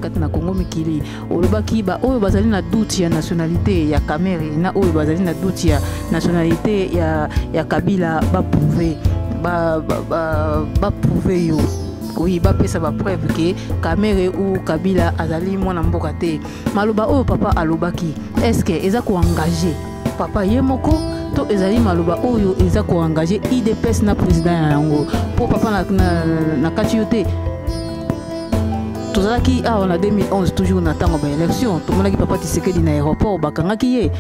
kati na Congo mikili olobaki ba oyo bazali na doute ya nationalité ya Camere na oyo bazali na doute ya nationalité ya Kabila ba prouver yo oui ba pesa ba preuve que Camere ou Kabila azali mwana mboka te maloba oyo papa alobaki est-ce que eza ko engager papa yemoko to ezali maloba oyo eza ko engager IDPS na président ya yango po papa na kati yote tozalaki on a 2011 toujours na tango ba élection to monaki papa Tshisekedi na aéroport bakangaki ye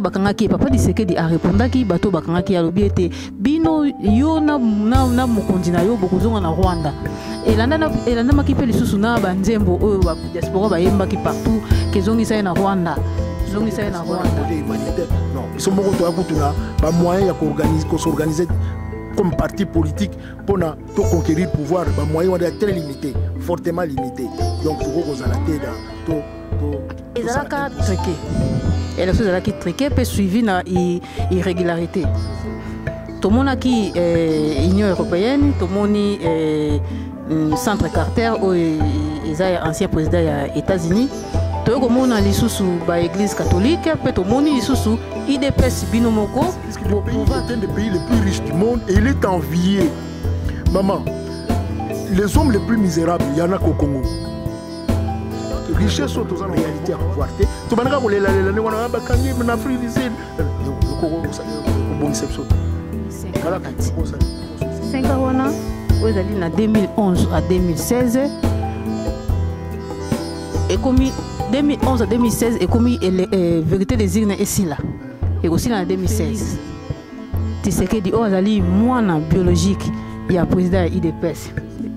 bakangaki papa Tshisekedi a répondaki bato bakangaki alobi ete bino yo na mokonzi na yo bokozonga na Rwanda elanda makipe lisusu na banzembo oyo ba diaspora bayembaki partout kezongisa ye na Rwanda non ils sont beaucoup pas moyen de s'organiser comme parti politique pour conquérir le pouvoir, les moyens sont très limités, fortement limités. Donc, il faut qu'on ait la tête. Et les choses qui triquées peuvent suivre une irrégularité. Tout le monde qui est Union européenne, tout le monde centre Carter, ancien président des États-Unis. Tout le monde a l'église catholique, tout le monde a IDPS binomoko. Le pays est un des pays les plus riches du monde et il est envié. Maman, les hommes les plus misérables, il y en a qu'au Congo. Les richesses sont en réalité à pouvoir. Tu vas regarder les Afrique du Sud. Le Congo, c'est un bon exception. 5 ans, de 2011 à 2016. Et comme 2011 à 2016 et comme vérité des urnes ici là et aussi en 2016 Tshisekedi ozali mwana biologique ya président IDPS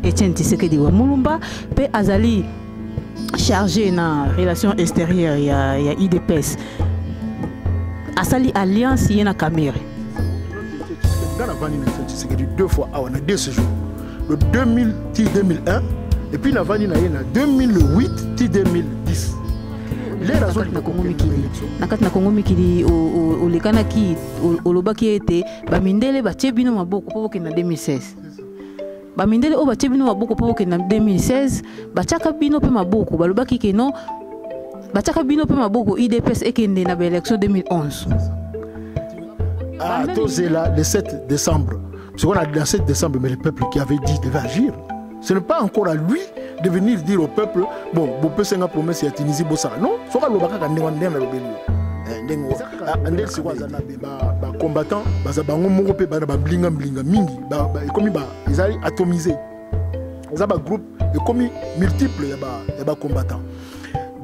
Etienne Tshisekedi wa Mulumba pe azali chargé na relations extérieures ya IDPS asali alliance yena Camere Gana vani na Tshisekedi 2 fois on a 2 séjours le 2001 et puis na vani na yena 2008 2010 nakati na Congo mikili olekanaki olobaki ete bamindele batie bino maboko po bokenda 2016 bamindele o batie bino maboko po bokenda 2016 batiaka bino pe maboko balobaki ke non batiaka bino pe maboko IDPS ekende na élection 2011 c'est là le 7 décembre parce qu'on a le 7 décembre mais le peuple qui avait dit devait agir. Ce n'est pas encore à lui de venir dire au peuple bon, vous pouvez faire une promesse à Tunisie, non, ce sera le combattant, atomisé. Ils ont un groupe multiple de combattants.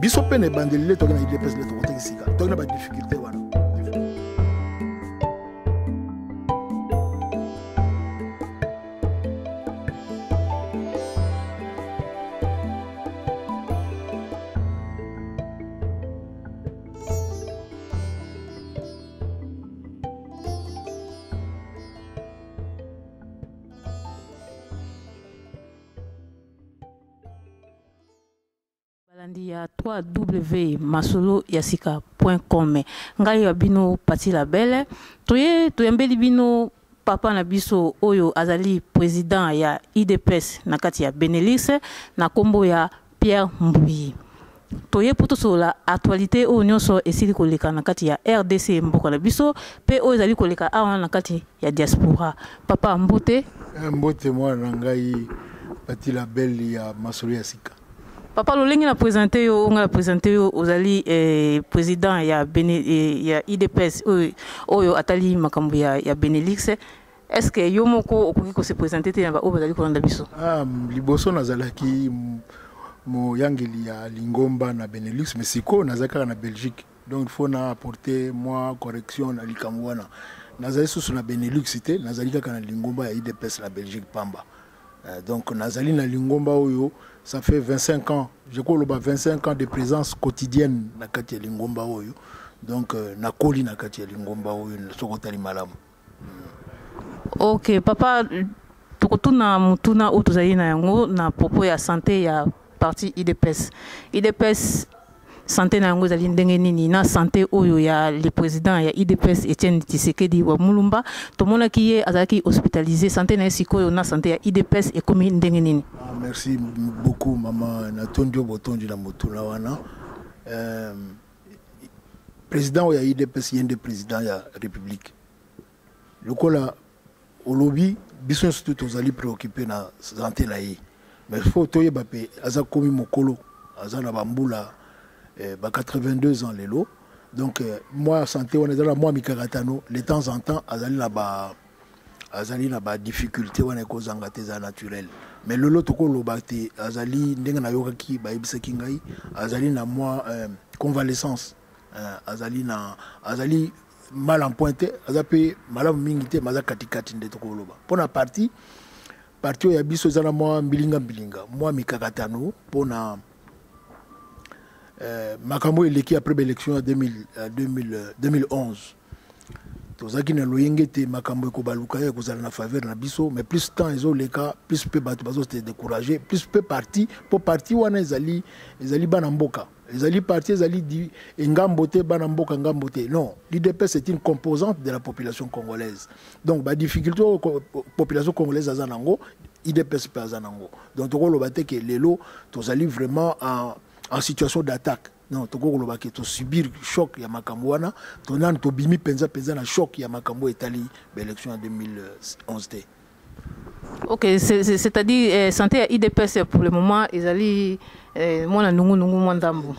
Bisopé n'est pas de l'île, il y a des difficultés. Il y a 3w.masolo-yasika.com. Ngai wabino pati la belle. Toyembeli bino papa na biso oyo azali président ya IDPS na kati ya Benelux na kombo ya Pierre Mbuyi. Toye poto sur la actualité oyo nyonso esili koleka na kati ya RDC mboka na biso pe oyo ezali koleka awa na kati ya diaspora. Papa mbote. Mbote mwana ngai pati la belle ya Masolo-Yasika. Papa Lolengi na présenté yo on a présenté yo ozali président ya IDPS oyo atali makambo ya Benelux. Est-ce que yo moko okoki ko se présenter te na ba obazali ko landa biso? Liboso nazalaki mo yangeli ya Lingomba na Benelux mais siko nazaka na Belgique. Donc il faut na apporter moi correction na likamwana. Nazali sous na Benelux cité, nazali ka na Lingomba ya IDPS la Belgique pamba. Donc nazali na Lingomba oyo ça fait 25 ans, je crois 25 ans de présence quotidienne na kati ya Lingomba oyo. Donc na koli na kati ya Lingomba oyo sokotali malamu. OK, papa tokotuna mutuna utuzali na yango na propos ya santé ya parti IDPS. IDPS santé na yango ezali ndenge nini na santé oyo ya le président ya IDPS Etienne Tshisekedi wa Mulumba tomonaki ye azalaki hospitalisé santé na sikoyo na santé ya IDPS ekomi ndenge nini. Merci beaucoup maman Natondio Botondi na motuna wana président ya IDPS yende président ya république lokola au lobby biso surtout ozali préoccupé na santé na ye mais faut toyeba pe aza komi mokolo aza na bambula 82 ans lelo donc moi santé on est dans moi mikakatano de temps en temps azali na ba difficulté wana ko zangate za naturel mais lolo toko lobate azali ndenga na yokaki ba ibisaki ngai azali na moi convalescence azali mal en pointe azape malamu mingi te maza katikati nde toko loba pona parti ya biso zana moi mbilinga moi mikakatano pona makambo eleki après l'élection en 2011 tozaki na loyenge te makambo ko baluka ya kozala na faveur na biso mais plus temps ezo leka plus peu bato bazo se décourager plus peu parti pour parti wana ezali bana mboka ezali parti ezali di ngambote bana mboka ngambote non l'IDPS c'est une composante de la population congolaise donc ba difficulté population congolaise azanango IDPS pe azanango donc toko lobate ke lelo tozali vraiment en situation d'attaque. Non, toko kolobaki to subir choc ya makambo wana, to nan to bimi penza na choc ya makambo etali l'élection en 2011 té. OK, c'est-à-dire santé à IDPS pour le moment ezali mona nungu mwandambo.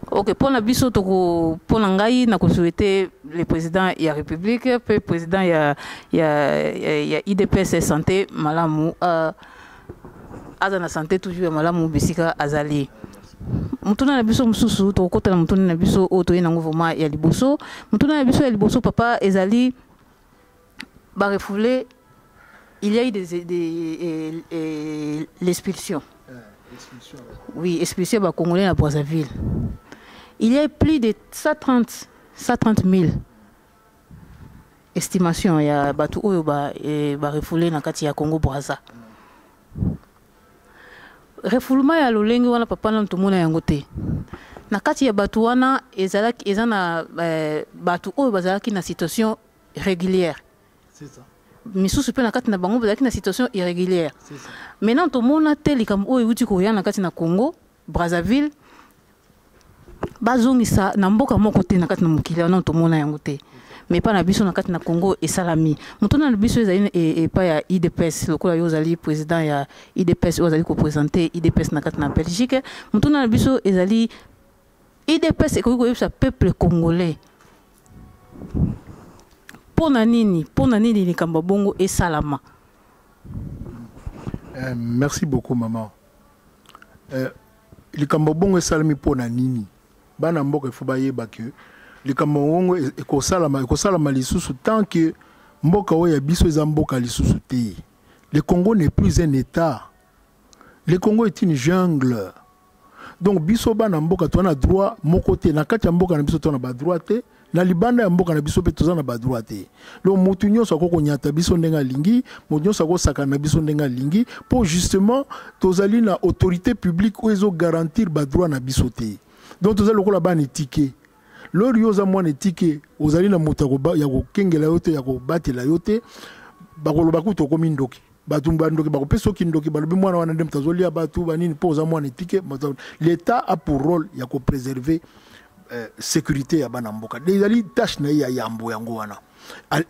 OK, pour na biso toko pona ngai na ko souhaiter le président ya république, le président ya IDPS santé malamu azana santé toujours malamu bisika azali. Mutuna na biso mususu to kotala mutuna na biso o to yena nguvoma ya liboso mutuna na biso ya liboso papa ezali ba refoulé il y a eu l'expulsion. Oui, expulsion ba congolais à Brazzaville. Il y a plus de 130 000 estimation ya batu oyo ba refoulé na kati ya Congo Brazza. Refoulement ya lolengi wana papa na ntumuna yango te na kati ya batu wana ezana batu oyo bazalaki na situation régulière c'est ça misusu pe na kati na bango bazalaki na situation irrégulière c'est ça maintenant tomona te likambo oyo uti ko yana kati na Congo Brazzaville bazongisa na mboka moko te na kati na mokili wana tomona yango te mais pas na biso na kati na Congo et salami mutuna na biso ezali et pas ya IDPS lokola yo zali président ya IDPS ozali ko présenter IDPS na kati na Belgique mutuna na biso ezali IDPS ko yebisa peuple congolais pona nini likambo bongo et salama. Merci beaucoup maman. Likambo bongo et salami pona nini bana mboka faut bayeba que likambo bongo ekosalama lisusu tant que mboka oya biso eza mboka lisusu te. Le Congo n'est plus un état. Le Congo est une jungle. Donc biso bana mboka to na droit moko te na kati ya mboka na biso to na ba droit te na libanda ya mboka na biso pe to na ba droit te. Le mutu nyonso akoko nyata biso ndenga lingi, mutu nyonso akoko saka na biso ndenga lingi pour justement tozali na autorité publique ou ezo garantir ba droit na biso te. Donc tozali lokola bana ticket. Lori yoza mwana tike ozali na moto ya kokengela yote ya kobatela yote bakoloba ku to komi ndoki batumba ndoki bakopesa kindoki balobi mwana wana ndem tazolia batu banini poza mwana tike l'état a pour rôle ya ko préserver sécurité ya bana mboka ezali tâche na ya yambo yango wana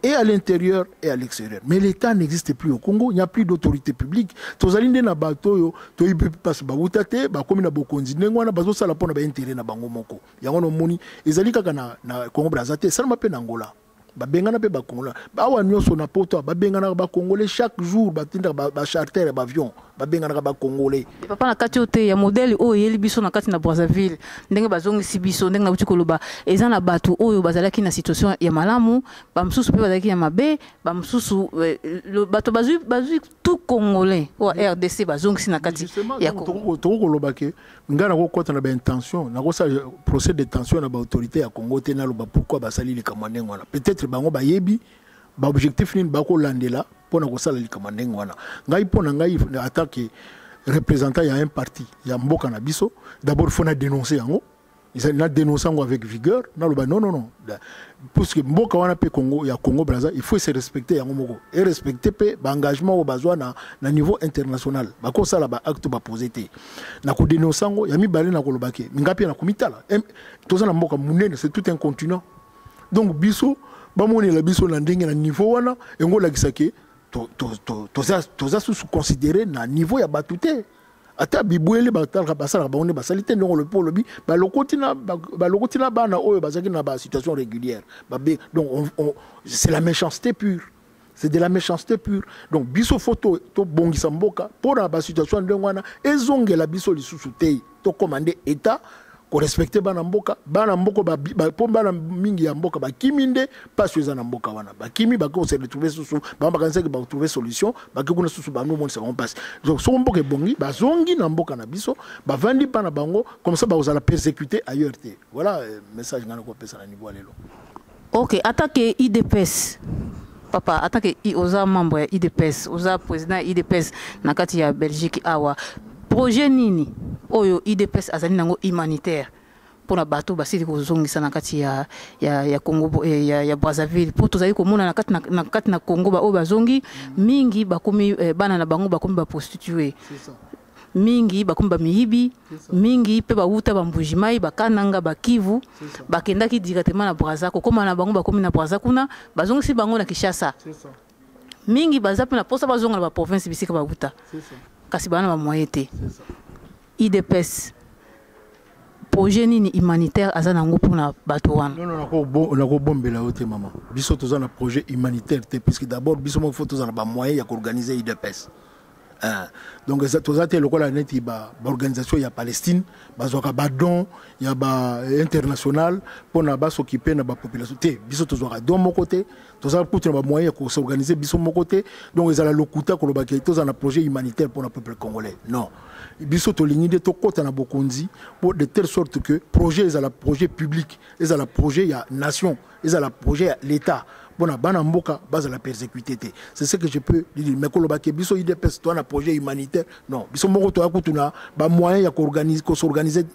et à l'intérieur et à l'extérieur. Mais l'État n'existe plus au Congo, il n'y a plus d'autorité publique. Tozalinde na bato to ipe passe ba utate ba komi na bokonzi ngwana bazo sala pona ba intérêt na bango moko. Yango no moni ezali kaka na Congo Brazzaville salma pe na Angola. Ba bengana pe ba Congola. Ba wa nyonso na poto ba bengana ba Congolais chaque jour ba tinda ba charter ba avion. Ba bengana ba Congolais. Papa na kati ote ya modèle o yeli biso na kati na Brazzaville. Ndenge bazongi si biso ndenge na buti koloba eza na bato oyo bazalaki na situation ya malamu, ba msusu pe bazalaki ya mabe, ba msusu bato bazui tout Congolais o RDC bazongi si na kati ya Congo. To koloba ke ngana ko kota na ba intention, na ko sa procès de tension na ba autorité ya Congo te na loba pourquoi basali li kamandeng wana. Peut-être bango ba yebi ba objectif nini bako landela pona ko sala li kamandeng wana. Ngai pona ngai attaque représentant il y a un parti il y a mboka na biso d'abord il faut dénoncer yango ils ont dénoncé avec vigueur non parce que mboka wana pe Congo il y a Congo Brazza il faut se respecter yango moko et respecter pe engagement au besoin na niveau international ba ko sala ba acte ba poser te na ko dénoncer yango ya mibale na ko lobake ngapi na komitala toza na mboka munene c'est tout un continent donc biso ba moni la biso na ndenge na niveau wana ngo la kisake toza sous considérer na niveau ya batute ata bibwele batala basala ba on basalite ndongo le polo bi ba lokotina bana oyo bazaki na ba situation régulière donc c'est la méchanceté pure. C'est de la méchanceté pure. Donc biso photo to bongisa mboka pour la situation ndongo wana ezonge la biso lisusu te to commander état ko respecter bana mboka po bana mingi ya mboka ba kiminde pas sur na mboka wana ba kimi ba ko se retrouver susu ba kanisa ke ba trouver solution ba ke kuna susu ba no monde ça va passer donc so mboka bongi ba zongi na mboka na biso ba vandi pa na bango comme ça ba osala persécuter ailleurs te voilà message ngana ko pesa na niveau lelo. OK, attaque IDPS papa attaque oza membre ya IDPS oza président IDPS na kati ya Belgique awa projet nini oyo IDPS azali nango humanitaire pour la bateau basili kozongisa na kati ya Congo ya Brazzaville pour tozali komona na kati na Congo ba o bazongi mingi bakomi bana na bango bakomi ba prostituer c'est ça mingi bakomi ba miyibi mingi pe ba uta ba mbujimai bakananga bakivu bakendaki directement na Brazza ko koma na bango bakomi na Brazza kuna bazongisi bango na Kinshasa c'est ça mingi bazape na posa bazonga na ba province bisika ba uta c'est ça kasi bana ba moyete IDPS projet nini humanitaire azana ngo pona bato wana non on a bombela ote maman biso toza na projet humanitaire te puisque d'abord biso mo faut toza na ba moyen ya organiser IDPS donc ça toza te lokola neti ba organisation ya Palestine bazoka ba don ya ba international pona ba s'occuper na ba population te biso toza don mo côté toza pour na ba moyen ko s'organiser biso mo côté donc ezala lokuta ko lobaki toza na projet humanitaire pour le peuple congolais non biso to lignide to kota na bokonzi pour de telle sorte que projet ezala projet public ezala projet ya nation ezala projet ya l'état bona bana mboka base la persécuté c'est ce que je peux dire mais koloba ke biso IDPS to na projet humanitaire non biso moko to akutuna ba moyen ya s'organiser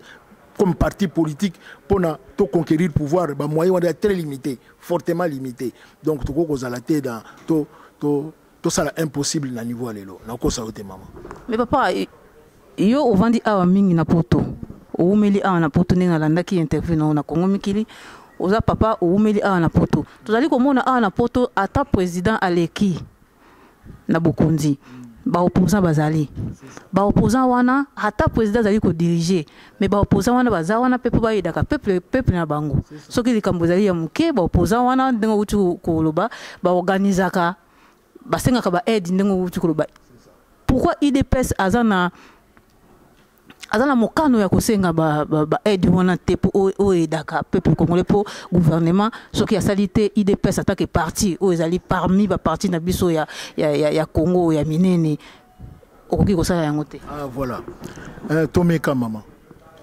comme parti politique pour to conquérir pouvoir ba moyen est très limité fortement limité donc to ko zala te dans to ça impossible na niveau lelo na ko sa ote maman mais papa yo ovandi awa mingi na poto oumeli awa na poto ninga landaki interview na Congo mikili oza papa oumeli awa na poto tozali komona awa na poto ata président aleki na bokonzi ba opposant bazali ba opposant wana ata président zali ko diriger mais ba opposant wana baza wana pepe ba yedaka peuple na bango soki likambo zali ya muke ba opposant wana ndengo utu ko loba ba organisaka basenga ka ba aide ndengo utu ko loba pourquoi IDPS azana mokano ya kosenga ba aide wana te po o edaka peuple congolais po gouvernement soki ya salite IDPS attaque parti o ezali parmi ba parti na biso ya Congo ya minene okoki ko sala yango te voilà tomeka maman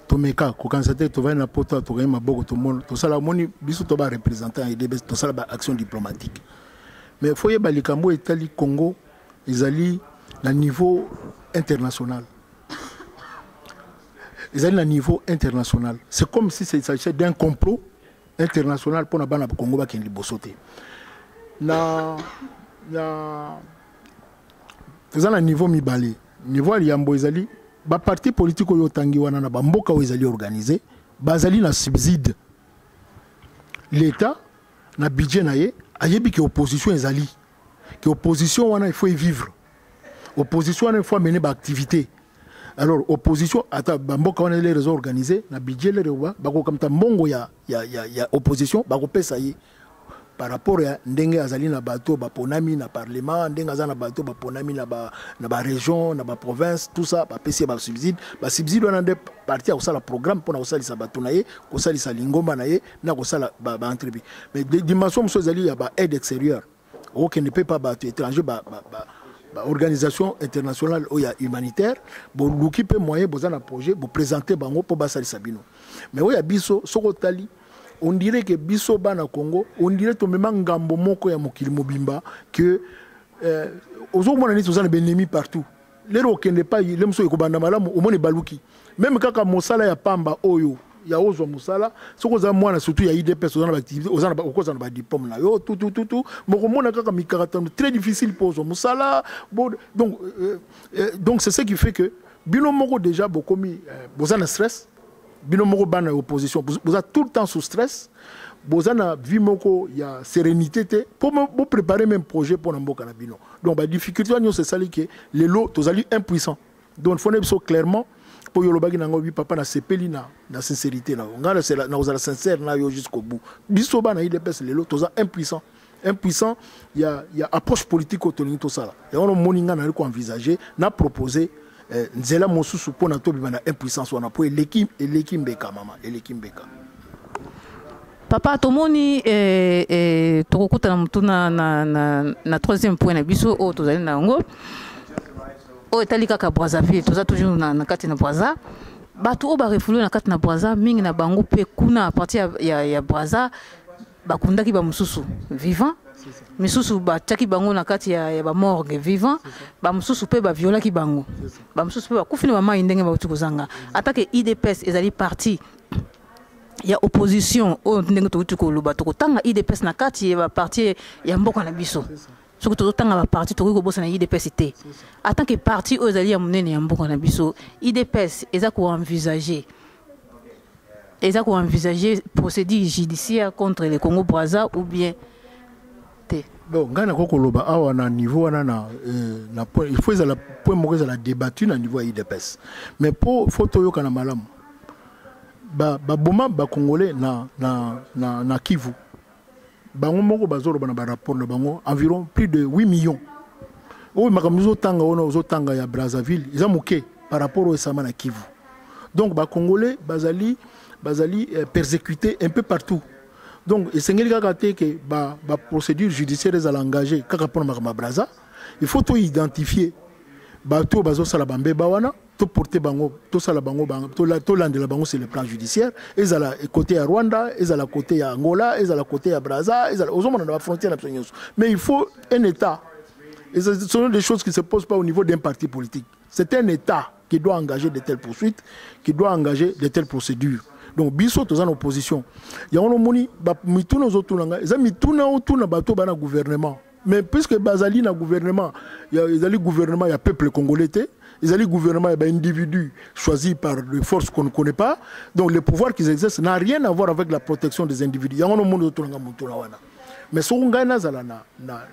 tomeka ko kansate to va na poto to ga maboko to mon to sala moni biso to ba représentant IDPS to sala ba action diplomatique mais foye balikambo etali Congo ezali na niveau international. Ils allaient à niveau international. C'est comme si il s'agissait d'un complot international pour la Congo qui est libosoté. Ils allaient à niveau mibali. Niveau aliambo izali ba parti politique oyo tangi wana na bamboka oyo izali organisé, bazali na subside. L'état na budget na ye ayebi que opposition ezali. Que opposition wana il faut y vivre. Opposition wana il faut mener ba activité. Alors opposition ata bamboka wana les réseaux organisés na budget les rewa bako kamta mbongo ya opposition bako pesa yi par rapport à ndenge azali na bateau ba ponami na parlement ndenge azana bateau ba ponami na ba région na ba province tout ça ba pesa ba subside wana de parti au sala programme pour na osali sa bateau na ye ko sali sa lingomba na ye na ko sala ba entreprise mais dimension mso azali ya ba aide extérieure aucun ne peut pas ba étranger ba organisation internationale ou humanitaire bon l'occupé moyen besoin d'un projet pour présenter bango pour basali sabino mais oui biso sokotali on dirait que biso bana Congo on dirait to même ngambo moko ya mokili mobimba que aux autres on a des ennemis partout lero okende pa le muso ekobanda malamu omoni baluki même kaka mosala ya pamba oyo ya ozwa mosala soko za mwana surtout ya IDPS ozana ba activité ozana ba okoza na ba diplôme na yo tout moko mona kaka mikaratano très difficile pour ozwa mosala donc c'est ce qui fait que bino moko déjà bokomi bozana stress bino moko bana opposition boza tout le temps sous stress bozana vie moko ya sérénité pour préparer même projet pour mboka na bino donc ba difficulté c'est ça que les lots tozali impuissant donc il faut ne clairement pour yolobaki nango bi papa na sepeli na sincérité na ngala c'est na ozala sincère na yo jusqu'au bout biso bana IDPS les lots toza impuissant il y a approche politique autonomie tout ça là et on moninga na ko envisager na proposer nzela mosusu pour na to bi na impuissance wana pour l'équipe mbeka mama l'équipe mbeka. Papa tomoni tokokuta na mutu na troisième point na biso o tozali na ngo o etali kaka Brazzaville toza toujours na kati na Brazza bato o ba refulu na kati na Brazza mingi na bango pe kuna à partir ya Brazza bakundaki ba mususu vivant misusu ba tchaki bango na kati ya ba morgue vivant ba mususu pe ba violaki bango ba mususu pe ba kufina mama indenge ba tukozanga atake IDPS ezali parti il y a opposition au ndenge to tukoloba to kotanga IDPS na kati ya parti ya mboka na biso so to tanga ba parti to ko bossa na IDPS té en tant que parti aux alliés munene ya mboka na biso IDPS eza ko envisager procédure judiciaire contre le Congo Brazza ou bien té bon ngana ko koloba awa na niveau wana na point il faut la point moko la débattu na niveau IDPS mais pour photo yo kana malamu ba boma ba congolais na Kivu bango moko bazolo bana ba rapport na bango environ plus de 8 millions o makamuzo tanga ona ozotanga ya Brazzaville ils moké par rapport au sama na Kivu donc ba congolais bazali persécutés un peu partout donc esengeli kaka te que ba procédure judiciaire est engagée kaka pona makama Brazza il faut tout identifier ba to bazo sala bambe bawana to porter bango to sala bango to landela bango c'est le plan judiciaire ezala côté à Rwanda ezala côté à Angola ezala côté à Brazza ezala ozomona na frontière na nyonso mais il faut un état et ce sont des choses qui se posent pas au niveau d'un parti politique c'est un état qui doit engager de telles poursuites qui doit engager de telles procédures donc biso toza en opposition ya ono moni ba mituna ozotuna eza mituna otuna bato bana gouvernement mais puisque bazali na gouvernement il y a gouvernement il y a peuple congolais ils ont le gouvernement et individus choisis par des forces qu'on ne connaît pas. Donc le pouvoir qu'ils exercent n'a rien à voir avec la protection des individus. Il y a un monde autour de mais si on gagne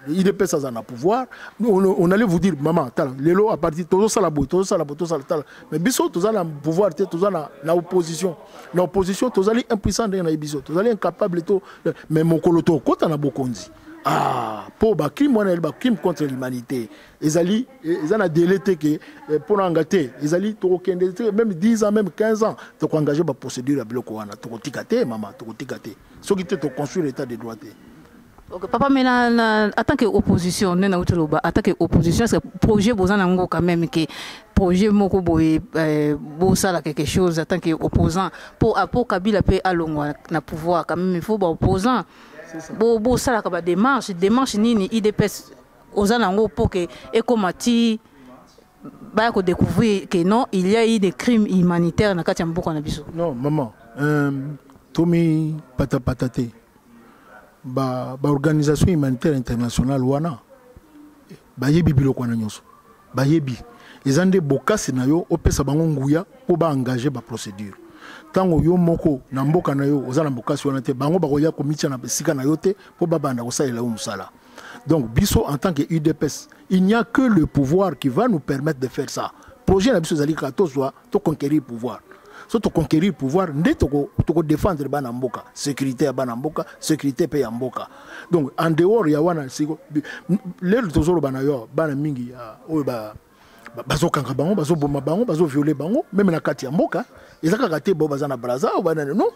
il dépêche à pouvoir, on allait vous dire maman, les lots à partir de ça la boue, tout ça la boue, tout ça la mais biso tout ça la pouvoir, tout ça la opposition. L'opposition, tout ça les impuissants dans les biso, tout ça les incapables tout. Mais mon coloto, quand on a beaucoup dit. Ah, pour le crime contre l'humanité, ils ont délété que pour engager, ils ont même 10 ans, même 15 ans, tu as engagé la procédure à bloquer, tu as ticketé, maman, tu as ticketé. Ce qui te construit l'état de droit. Ok, papa, mais en tant qu'opposition, en tant qu'opposition, c'est que projet Bozan quand même que projet Moko Bosa quelque chose en tant qu'opposant pour Kabila peut aller na pouvoir quand même il faut opposant. Bo ça la démarche nini IDPS aux anango pour que ekomati ba ko découvrir que non il y a eu des crimes humanitaires na kati mboka na biso. Non maman tomi patate ba organisation humanitaire internationale wana ba yebi biloko na nyonso ba yebi ezande bokasi na yo opesa bango nguya po ba engager ba procédure tango yo moko na mboka na yo ozana bokasi wana te bango bakoya komitia na sika na yo te po babanda kosalela yo musala. Donc biso en tant que UDPS il n'y a que le pouvoir qui va nous permettre de faire ça. Projet na biso zali ka to soit to conquérir pouvoir. So to conquérir pouvoir ndé to défendre bana mboka, sécurité ya bana mboka, sécurité pe ya mboka. Donc en dehors ya wana siko lelo tozolo bana yo bana mingi oyo bazo kanga bango bazo boma bango bazo violer bango même na kati ya mboka ezaka kate bo bazana Brazza ou banane non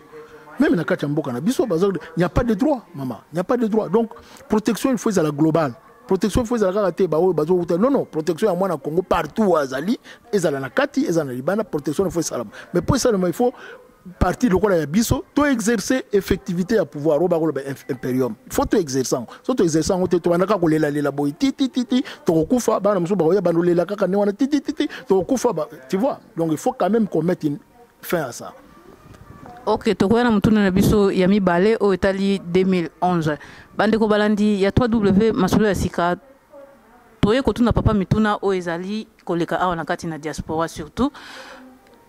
même na kati ya mboka na biso bazo il n'y a pas de droit maman il n'y a pas de droit donc protection il faut à la globale protection il faut à la kate ba bazo non protection à moi na Congo partout azali ezala na kati ezala na libana protection il faut ça mais pour ça il faut parti lokola ya biso to exercer effectivité à pouvoir au baro impérium faut to exercer so to exercer on te banaka ko lela boy ti to kufa bana muso ba ya bandolela kaka ne wana ti to kufa tu vois, donc il faut quand même qu'on mette une fin à ça. Ok, tokoya mutuna na biso ya mibale o etali 2011 bande ko balandi ya 3W masolo ya sika toye kotuna papa mituna o ezali koleka awa na kati na diaspora surtout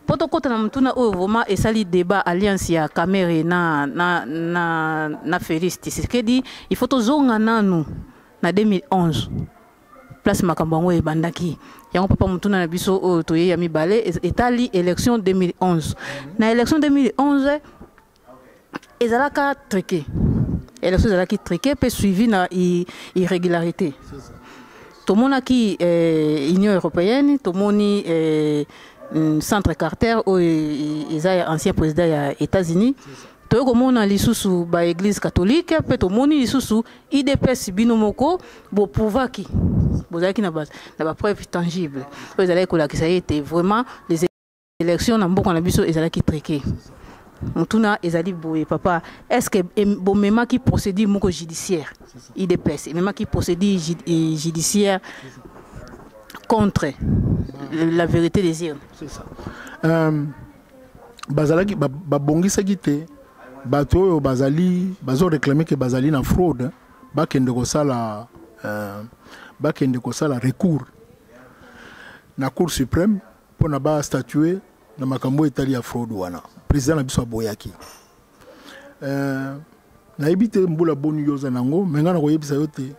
poto kota na mutuna o vraiment esali débat alliance ya Kamere na Félix Tshisekedi il faut tozonga nanu na 2011 place makambo ngo ebandaki yango papa mutuna na biso o toye ya mibale etali élection 2011 na élection 2011 ezalaka truqué élection ezalaki truqué pe suivi na irrégularité tomonaki Union européenne tomoni Centre Carter o eza ancien président ya États-Unis to komona lisusu ba église catholique pe tomoni lisusu IDPS binomoko bo pouvaki bozaki na ba preuve tangible o ezalaki kolakisa ete vraiment les élections na mboka na biso ezalaki truqué mutuna ezali boye papa est-ce que bo mema ki procédure moko judiciaire IDPS mema ki procédure judiciaire contre la vérité des urnes. C'est ça. Bazalaki babongisaki te bato oyo bazali bazo réclamer que bazali na fraude bakende kosala recours na Cour suprême pour na ba statuer na makambo etali ya fraude wana président na biso aboyaki na ebite mbula bonu yoza nango menga na koyebisa yote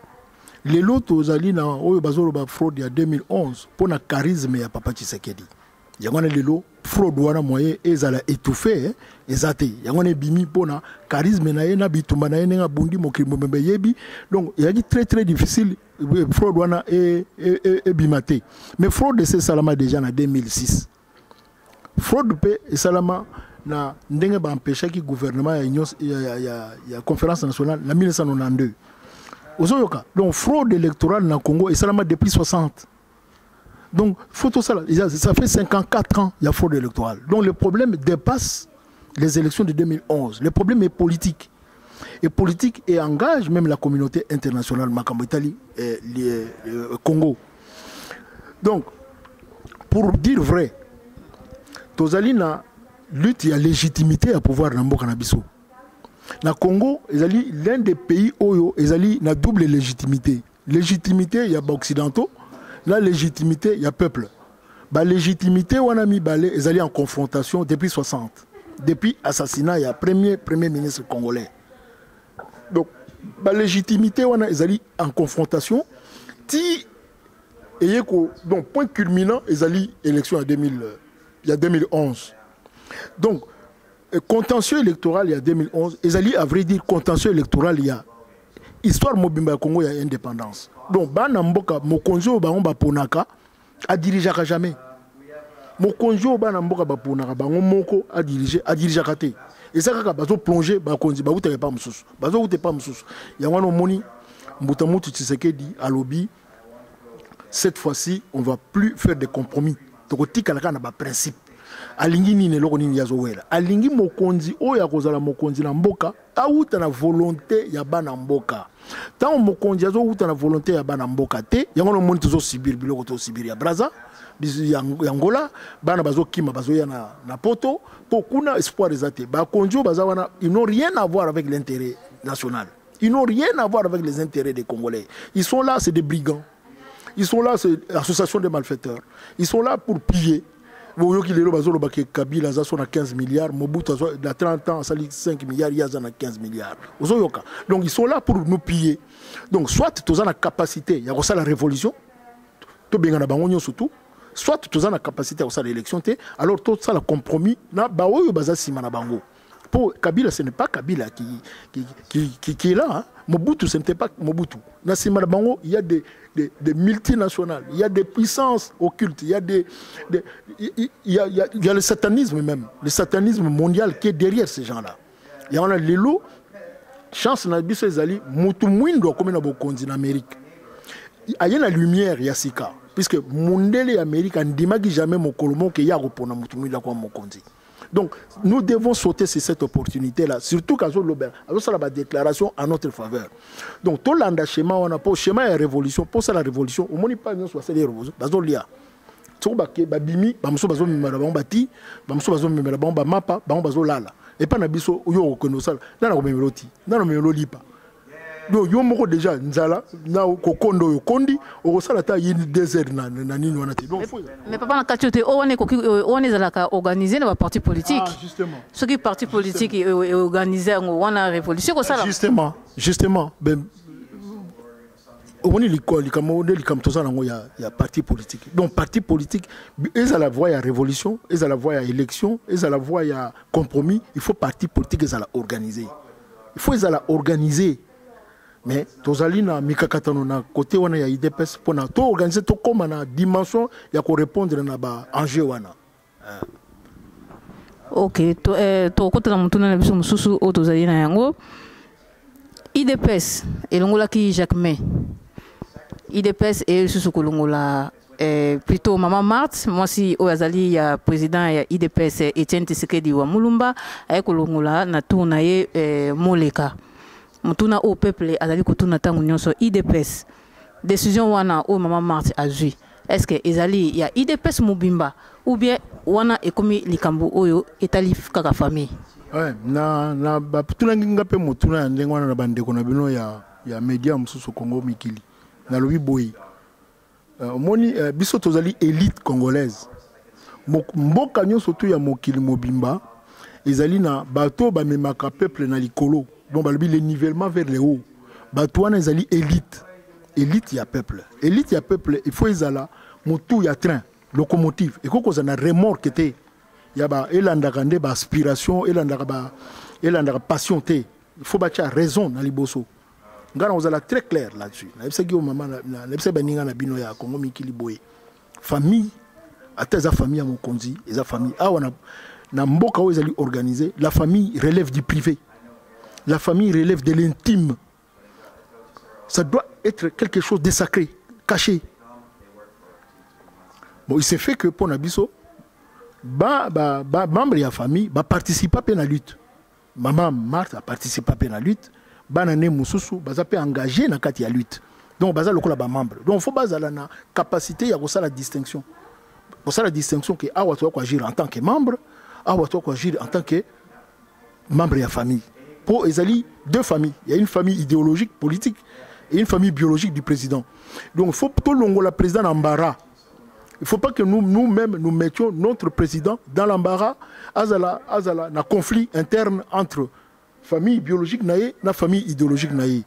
lelo tozali na oyo bazolo ba fraude ya 2011 pour na charisme ya papa Tshisekedi yango na lelo fraude wana moyen ezala étouffé ezate yango na bimi pona charisme na ye na bitumba na ye nga bundi mokimo mbembe yebi donc il est très difficile fraude wana e bimate mais fraude c'est salama déjà en 2006 fraude pe salama na ndenge ba empêcher ki gouvernement ya union ya conférence nationale na 1992 Ozoyoka. Donc, fraude électorale dans le Congo est seulement depuis 60. Donc, photo ça fait 54 ans il y a fraude électorale. Donc, le problème dépasse les élections de 2011. Le problème est politique. Et politique et engage même la communauté internationale, Makambo Italie et le Congo. Donc, pour dire vrai, Tozali na lutte et légitimité à pouvoir dans le Canabiso. Na Congo, l'un des pays où il y a double légitimité. Légitimité, il y a occidentaux. La légitimité, il y a peuple. La légitimité, on a mis balé, ils allaient en confrontation depuis 60. Depuis l'assassinat, il y a premier ministre congolais. Donc, la légitimité, on a ils allaient en confrontation. Donc, point culminant, ils allaient élection en 2011. Donc, contentieux électoral il y a 2011, ils allaient à vrai dire contentieux électoral il y a histoire mobimba Congo il y a indépendance. Donc bana mboka mokonzo ba ngomba ponaka a diriger jamais. Mokonzo bana mboka ba ponaka ba ngomoko a diriger kate. Et ça kaka bazo plonger ba konzi ba uta pas mususu. Bazo uta pas mususu. Yango no moni mbuta mutu Tshisekedi a lobby cette fois-ci on va plus faire de compromis. Tokotika la kana ba principe. Alingi nini loko nini yazowela alingi mokonzi oya kozala mokonzi na mboka auta na volonté ya bana mboka tant mokonzi azo uta na volonté ya bana mboka te yango no moni tozo subir biloko to subir ya Braza bizu ya Angola bana bazo kima bazo ya na poto po kuna espoir ezate ba konjo bazawana ils n'ont rien à voir avec l'intérêt national, ils n'ont rien à voir avec les intérêts des Congolais. Ils sont là, c'est des brigands, ils sont là, c'est l'association des malfaiteurs, ils sont là pour piller. Kabila a 15 milliards, Mobutu a 30 ans, a 5 milliards, il y a 15 milliards. Donc ils sont là pour nous piller. Donc soit tu as la capacité, il y a la révolution, soit tu as la capacité à l'élection, alors tu as le compromis, pour Kabila, ce n'est pas Kabila qui est là. Hein. Mobutu, ce n'était pas Mobutu. Dans il y a des multinationales, il y a des puissances occultes, il y a il y a le satanisme même, le satanisme mondial qui est derrière ces gens-là. Il y a les lots, chance na biso ezali mutu mwindo comme na bokonzi en Amérique. Il y a la lumière, il y a sika, puisque mondele Amérique ndimaki jamais mokolomo ke ya repona mutu mwindo kwa mokonzi. Donc, nous devons sauter sur cette opportunité-là, surtout quand on a la déclaration en notre faveur. Donc, tout le schéma, on a pas schéma et révolution. Pour ça, la révolution, au moins, il n'y a pas de révolution. Babimi, bamso bazo mimara bati, bamso bazo mimara bomba mapa, bazo lala. Et pas na biso yo kono sala. Na ko memeloti, na no memeloli pa. Do yo moko déjà nzala, na ko kondo yo kondi, o sala ta yini désert na nini wana te. Donc mais papa na katiote o wane ko on ezala ka organiser na parti politique. Ah justement. Ce qui parti politique est organisé on a révolution ko sala. Justement, ben on est l'école, il y a parti politique. Donc, parti politique, ils ont la voie à révolution, ils ont la voie à élection, ils ont la voie à compromis. Il faut parti politique, ils ont la organiser. Il faut ils ont la organiser. Mais, tozali na mikakatano na côté wana ya IDPS pour na to organiser to comme na dimension ya ko répondre na ba enjeu wana. OK, to côté na mutuna na biso mususu o tozali na yango. IDPS elongola ki Jacques May. IDPS et sous Kolongola plutôt Maman Marthe, moi si Oazali ya président ya IDPS Etienne Tshisekedi wa Mulumba ay Kolongola na tournaye Moleka. Mutuna au peuple azali kotuna tangu nyonso IDPS. Décision wana o Maman Marthe azui. Est-ce que ezali ya IDPS Mubimba ou bien wana ekomi likambo oyo etali kaka famille? Ouais, na ba tuna nginga pe mutuna ndengwana na bandeko na bino ya media mususu Congo mikili. Na lobi boy moni biso tozali élite congolaise mboka nyonso tu ya mokili mobimba ezali na bato ba memaka peuple na likolo donc balobi le nivellement vers le haut bato wana ezali élite ya peuple il faut ezala motu ya train locomotive ekoko za na remorque te ya ba elandaka nde ba aspiration elandaka passion te il faut bacha raison na liboso. Ngana ozala très clair là-dessus. Na bisaki o mama na bisaki baninga na bino ya Congo mikili boye. Famille ateza famille ya mokonzi, eza famille awa na mboka o ezali organisé, la famille relève du privé. La famille relève de l'intime. Ça doit être quelque chose de sacré, caché. Bon, il s'est fait que pour Nabiso membre de la famille participe à la lutte. Maman Marthe a participé à la lutte. Banane mususu baza pe engagé na kati ya lutte. Donc baza lokola ba membre. Donc faut baza la capacité ya kosa la distinction. Kosa la distinction que awa to ko agir en tant que membre, awa to ko agir en tant que membre de la famille. Pour ezali deux familles, il y a une famille idéologique politique et une famille biologique du président. Donc faut tout longo la président embarras. Il ne faut pas que nous-mêmes nous mettions notre président dans l'embarras. Azala na conflit interne entre famille biologique naïe, la famille idéologique naïe.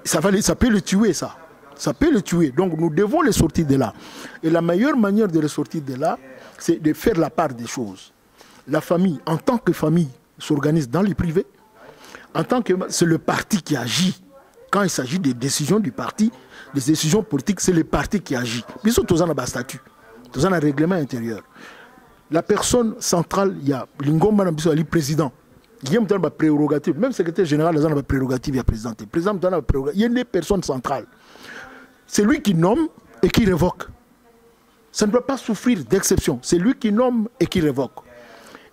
Ça peut le tuer, ça. Ça peut le tuer. Donc nous devons les sortir de là. Et la meilleure manière de les sortir de là, c'est de faire la part des choses. La famille, en tant que famille, s'organise dans le privé. En tant que c'est le parti qui agit. Quand il s'agit des décisions du parti, des décisions politiques, c'est le parti qui agit. Mais surtout, tous en a un statut, tous en a un règlement intérieur. La personne centrale, il y a l'ingomba le président. Il y a une prérogative, même secrétaire général, il y a une prérogative, il y a président. Il y a une personne centrale. C'est lui qui nomme et qui révoque. Ça ne doit pas souffrir d'exception. C'est lui qui nomme et qui révoque.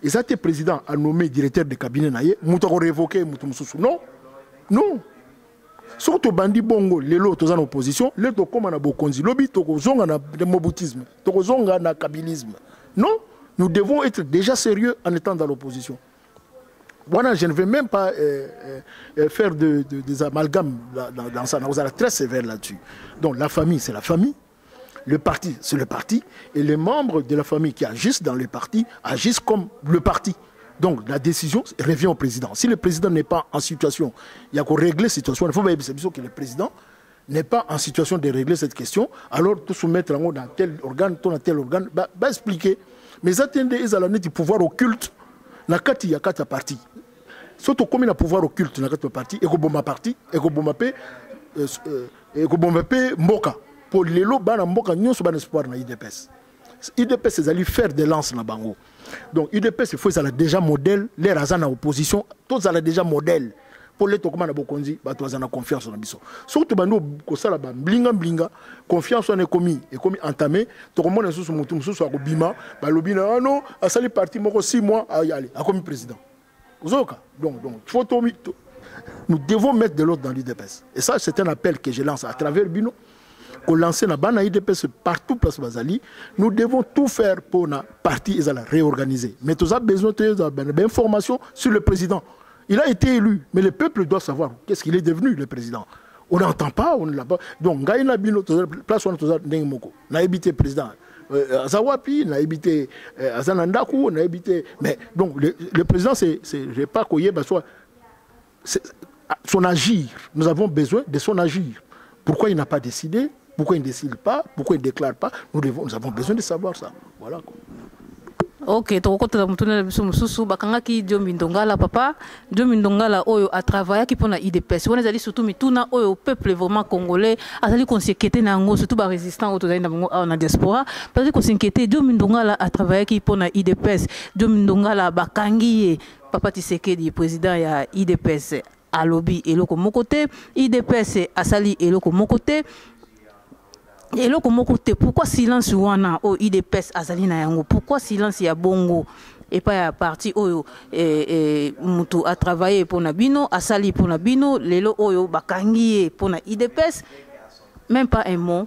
Et ça, le président a nommé directeur de cabinet, il a révoqué. Non, non. Surtout bandi bongo, les lots en opposition, les lots comme en bokonzi, lobby toko zonga na moboutisme, toko zonga na kabilisme. Non, nous devons être déjà sérieux en étant dans l'opposition. Voilà, je ne vais même pas faire des amalgames dans ça. Nous sommes très sévères là-dessus. Donc la famille, c'est la famille. Le parti, c'est le parti. Et les membres de la famille qui agissent dans le parti agissent comme le parti. Donc la décision revient au président. Si le président n'est pas en situation, il y a qu'à régler la situation. Il faut bien que le président n'est pas en situation de régler cette question. Alors tout soumettre dans tel organe, dans tel organe, va expliquer. Mais attendez, ils ont du pouvoir occulte. Il y a quatre partis. Surtout comme il y a pouvoir occulte dans le parti, et que bomba parti, et que bomba mboka. Pour les lots, mboka n'y a pas d'espoir dans l'IDPS. IDPS, c'est d'aller faire des lances dans Bango. Donc IDPS, il faut qu'ils aient déjà modèle, les razans en opposition, tous ont déjà modèle Paulette Okuma na bokonzi bato bazana confiance na biso surtout bando ko sala ba blinga confiance on est commis entamé to komona susu mutu mususu akobima ba lobina ah non asali parti moko 6 mois allez a commis président ozoka donc faut nous devons mettre de l'ordre dans l'IDPS et ça c'est un appel que je lance à travers Bino qu'on lance na bana IDPS partout place Bazali nous devons tout faire pour na parti et la réorganiser mais tu as besoin d'informations sur le président. Il a été élu, mais le peuple doit savoir qu'est-ce qu'il est devenu, le président. On n'entend pas, on ne l'a pas. Donc, Gaïna Bino, place où on a Moko, on a habité président Azawapi, on a habité Azanandaku, on a habité. Mais donc, le président, c'est pas Koye, son agir. Nous avons besoin de son agir. Pourquoi il n'a pas décidé? Pourquoi il ne décide pas? Pourquoi il ne déclare pas? Nous avons besoin de savoir ça. Voilà. Ok, tokota mutuna biso mususu bakanga ki Diomi Ndongala papa Diomi Ndongala oyo a travaillé ki pona IDPS wana zali surtout mituna oyo peuple vraiment congolais azali konsekete na ngo surtout ba résistant auto zali na diaspora parce que konsekete Diomi Ndongala a travaillé ki pona IDPS Diomi Ndongala bakangi papa Tshisekedi président ya IDPS alobi eloko mokote IDPS asali eloko mokote. Et là, pourquoi silence wana au IDPS azali na yango? Pourquoi silence ya bongo et pas ya parti oyo mutu a travaillé pour Nabino, asali pour Nabino, lelo oyo bakangi pour na IDPS, même pas un mot.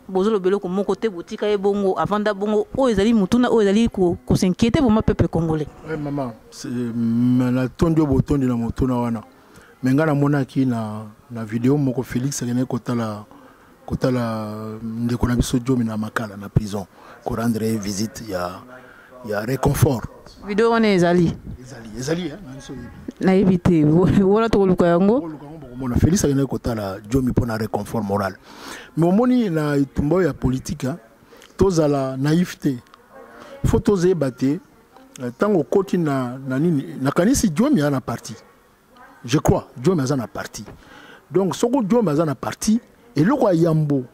Bozolo belo ko mokote botika e bongo avant da bongo o ezali mutuna o ezali ko s'inquiéter pour ma peuple congolais. Ouais maman, c'est na tondio botondi na mutuna wana. Menga mona ki na vidéo moko Félix ngene kotala ndeko na biso Diomi na makala na prison ko rendre visite ya réconfort vidéo wana ezali hein na éviter wala to luka yango mona Félix ngene kotala Diomi pona réconfort moral mais omoni na itumbo ya politique tozala naïveté faut toze baté tango koti na nini na kanisi Diomi ana parti je crois Diomi azana parti donc soko Diomi azana parti et le roi Yambo,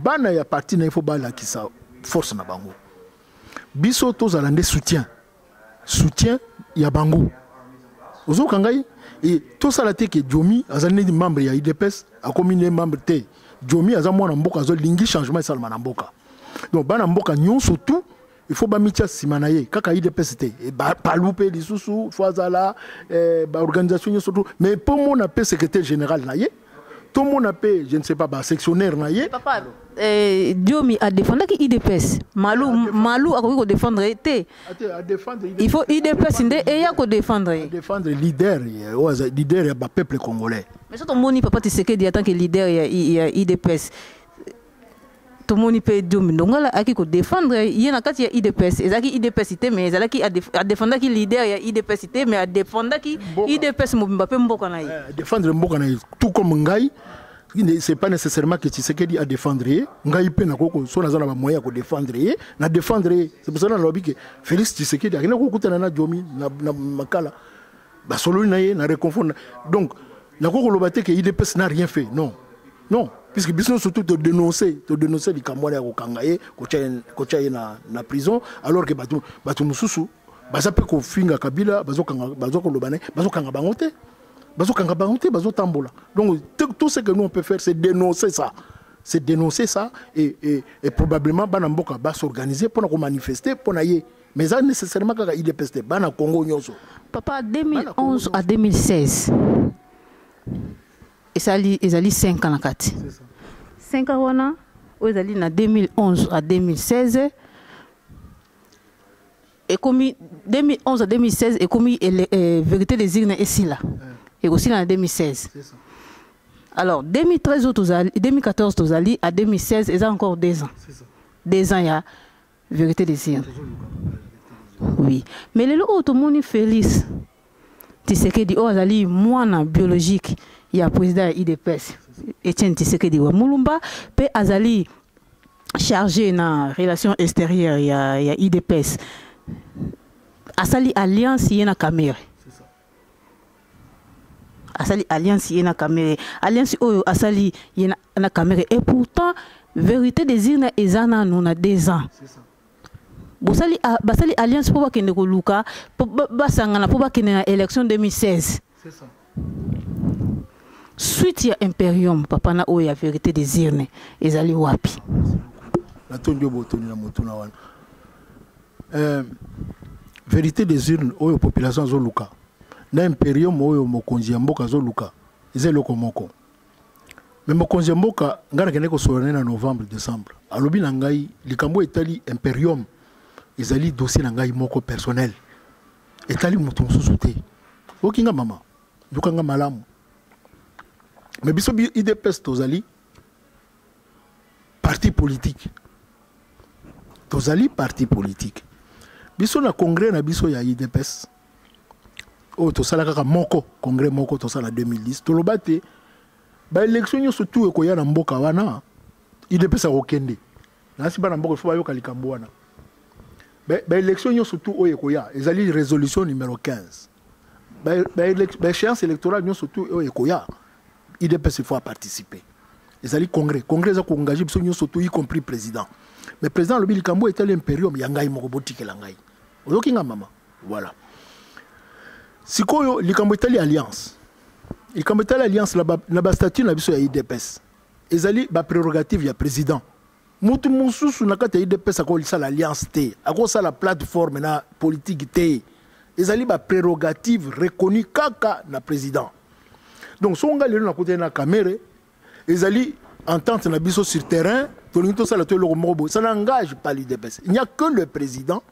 bana ya parti na il faut bala qui ça force na bango. Biso tous alande soutien ya bango. Ozo kangai et tout ça la te que Diomi azane di membre ya IDPS a combiné membre te. Diomi azamo na mboka zo lingi changement salma na mboka. Donc bana mboka nyon surtout il faut ba mitia simanaye kaka IDPS te et ba paloupe di susu foazala ba organisation surtout mais pour mon appel secrétaire général na ye tout le monde a payé, je ne sais pas, sectionnaire. Papa, Diomi a défendu qui IDPS. Malou a défendre. Il faut IDPS et il y a qu'à défendre. Défendre leader, leader du peuple congolais. Mais ça, tout le monde, papa, tu sais qu'il y a tant que leader, il y a IDPS. Tout le monde peut Diomi. Donc là, il faut défendre. Il y a un IDPS. Il y a IDPS, mais il y a défendre qui leader, il y a IDPS, mais il défendre qui IDPS, Mbappé Mbokanaï. Défendre Mbokanaï, tout comme Ngaï. C'est pas nécessairement que Tshisekedi a défendre. Ngaï peut na koko, son azana ba moyen ko défendre. Na défendre. C'est pour ça que lobby que Félix Tshisekedi a rien ko na Diomi na makala. Ba solo na réconfort. Donc, na koko lobate que IDPS n'a rien fait. Non. Non. Puisque business surtout te dénoncer du Cameroun au Kangaye, kochaye na prison, alors que batu mususu, baza pe ko finga Kabila, bazo ko lobane, bazo kanga bangote, bazo tambola. Donc tout ce que nous on peut faire, c'est dénoncer ça, et probablement banamboka va s'organiser pour nous manifester, pour naïe. Mais ça nécessairement quand il est pesté, bana Congo nyonso. Papa 2011 à 2016. Et ça a 5 ans na kati. 5 ans wana, ils na 2011 à 2016. Et comme 2011 à 2016 et comme vérité des urnes ici là. Et aussi en 2016. Alors 2013 2014 tozali à 2016 ils ont encore 2 ans. 2 ans il y a vérité des urnes. Oui. Mais le lot tout le monde Félix Tshisekedi ozali mwana biologique. Il y a le président IDPS, Etienne Tshisekedi wa Mulumba, pe azali chargé dans la relation extérieure, il y a IDPS. Asali alliance y na caméra. Asali alliance y na caméra. Alliance oyo asali y na caméra. Et pourtant, vérité des urnes ezana nous na 2 ans. Basali alliance pour kende ko luka, basangana pour kende na élection 2016. C'est ça. suite ya Imperium papa na oyo ya vérité des urnes ezali wapi na tondio botoni na motuna wana vérité des urnes oyo population zo luka na Imperium oyo mokonzi ya mboka zo luka ezelo moko mais mokonzi ya mboka ngana kende ko solene na novembre décembre alobi na ngai likambo etali Imperium ezali dossier na ngai moko personnel etali mutu mususu te okinga mama yokanga malamu mais biso IDPS tozali parti politique biso na congrès na biso ya IDPS o tosala kaka moko congrès moko tosala 2010 toloba te ba élection nyonso tu ekoya na mboka wana IDPS akokende nasi bana mboka fo bayoka likambo wana ba élection nyonso tu oyo ekoya ezali résolution numéro 15 ba échéance électorale nyonso tu oyo ekoya IDPS faut participer ezali congrès za ko engager biso nyonso tu y compris président mais président lobi likambo etali Imperium ya ngai moko botikela ngai oyokinga mama voilà sikoyo likambo etali alliance na ba statut na biso ya IDPS ezali ba prérogative ya président mutu mususu na kati ya IDPS akolisa l'alliance te akosa la plateforme na politique te ezali ba prérogative reconnue kaka na président donc songa lelo na côté na caméra ezali entente na biso sur terrain tolinto sala to loko moko ça n'engage pas l'IDPS il n'y a que le président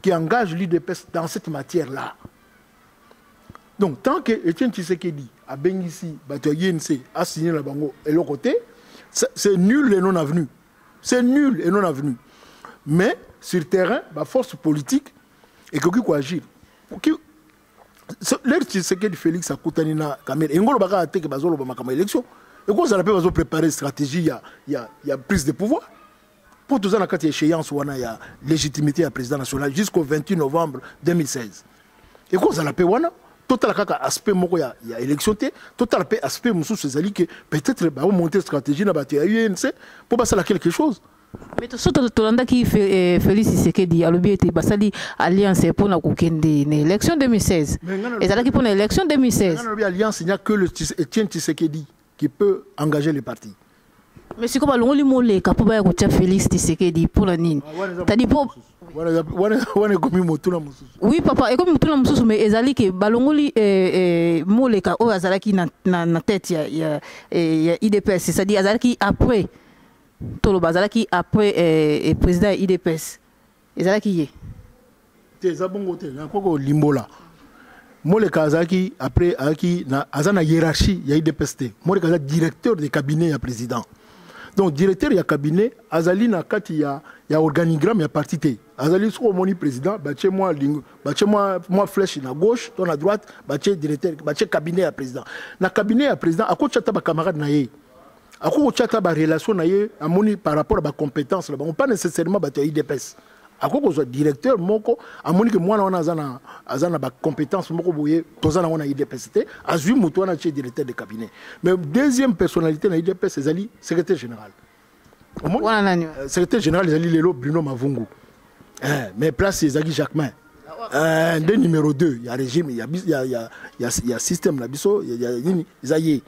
qui engage l'IDPS dans cette matière là. Donc, tant que Etienne Tshisekedi a béni ici, INC a signé la bango et l'autre côté, c'est nul et non avenu. Mais, sur terrain, la force politique, et que quoi agir. L'air Tshisekedi Félix a coûté na caméra. Et on va attaquer bazolo ba makama élection. Et quoi ça l'appelle préparer stratégie, il y a prise de pouvoir. Pour tout ça, la carte échéance, il y a légitimité à président national jusqu'au 28 novembre 2016. Et quoi ça l'appelle total aspect moko ya élection té total aspect musu c'est que peut-être ba monter stratégie na ba UNC pour passer à quelque chose mais to soto tolanda ki Félix Tshisekedi alobi ete basali alliance pour na kokende na élection 2016 et ça là qui pour l'élection 2016 alliance il n'y a que le Etienne Tshisekedi qui peut engager les partis mais si ko ba longoli moleka po ba ya ko tia Félix Tshisekedi pour la nini tadi po oui papa et comme mutuna mususu mais ezali ke balongoli moleka o azalaki na tête ya IDPS c'est-à-dire azalaki après tolo bazalaki après président IDPS ezalaki ye te zabongo te na koko limbola moleka azalaki après aki na azana hiérarchie ya IDPS te moleka azalaki directeur de cabinet ya président. Donc, directeur du cabinet, Azali na kati ya organigramme ya parti te. Azali soko moni président, bache moi flèche na gauche, ton à droite, bache directeur, bache cabinet ya président. Na cabinet ya président, ako chata ba camarade na ye. Ako chata ba relation na ye, amoni par rapport à ba compétence là, on pas nécessairement ba IDPS. Ako ko directeur moko, amoni que moi na azana ba compétence moko boye, tozana wana IDPS te, azui muto na che directeur de cabinet. Mais deuxième personnalité na IDPS ezali secrétaire général. Secrétaire général ezali lelo Bruno Mavungu. Mais place ezali Jacquemin. De numéro 2, il y a régime, il y a système la biso, il y a nini, zaye.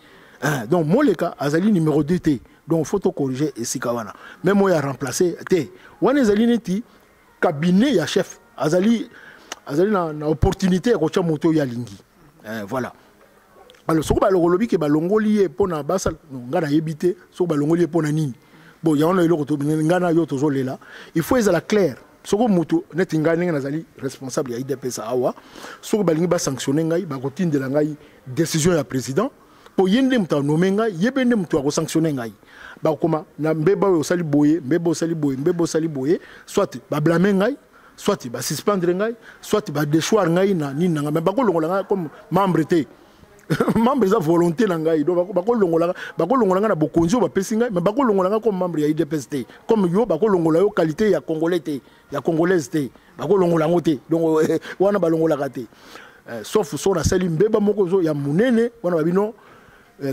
Donc moleka azali numéro 2 te. Donc faut corriger et sikawana. Même moi a remplacé te. Wana ezali neti cabinet ya chef azali na opportunité ya kocha moto ya lingi voilà alors soko ba lolobi ke ba longoli e pona basal ngana yebité soko ba longoli e pona nini bon ya ona eloko to ngana yo to zolela il faut ezala clair soko moto net ngana ngana zali responsable ya IDPS awa soko ba lingi ba sanctionner ngai ba kotindela ngai décision ya président po yende mta nomé ngai yebende mto ko sanctionner ngai ba koma na mbeba o sali boye mbebo sali boye soit ba blâmer ngai soit ba suspendre ngai soit ba déchoir ngai na nini nga mais ba ko longola ngai comme membre te membre za volonté na ngai do ba ko longola ngai na bokonzi ba pesi ngai mais ba ko longola ngai comme membre ya IDPS te comme yo ba ko longola yo qualité ya congolais te ya congolaise te ba ko longola ngote donc wana ba longola ka te sauf so na sali mbeba moko zo ya munene wana ba bino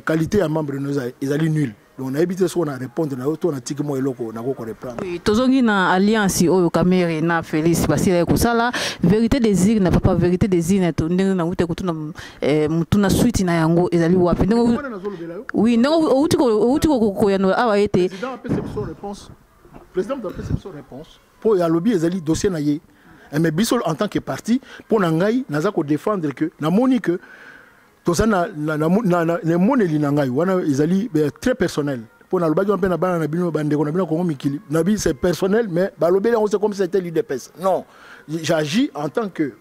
qualité ya membre nous ezali nul donc on a évité ce qu'on a répondre na auto na tiki mo eloko na ko reprendre. Oui, tozongi na alliance oyo Kamere na Félix basila ko sala vérité désir na papa vérité désir na to ndenge na ute kutuna mutuna suite na yango ezali wapi ndenge. Oui, ndenge outi ko ya no aba ete président a fait son réponse. Président doit faire son réponse. Pour ya lobby ezali dossier na ye. Mais biso en tant que parti pour nangai naza ko défendre que na moni que tout ça les moneli nangai wana ezali très personnel pour na lobby on pe na bana na bino bande ko na bino ko mikili na bi c'est personnel mais ba lobby c'est comme si c'était l'IDPS. Non, j'agis en tant que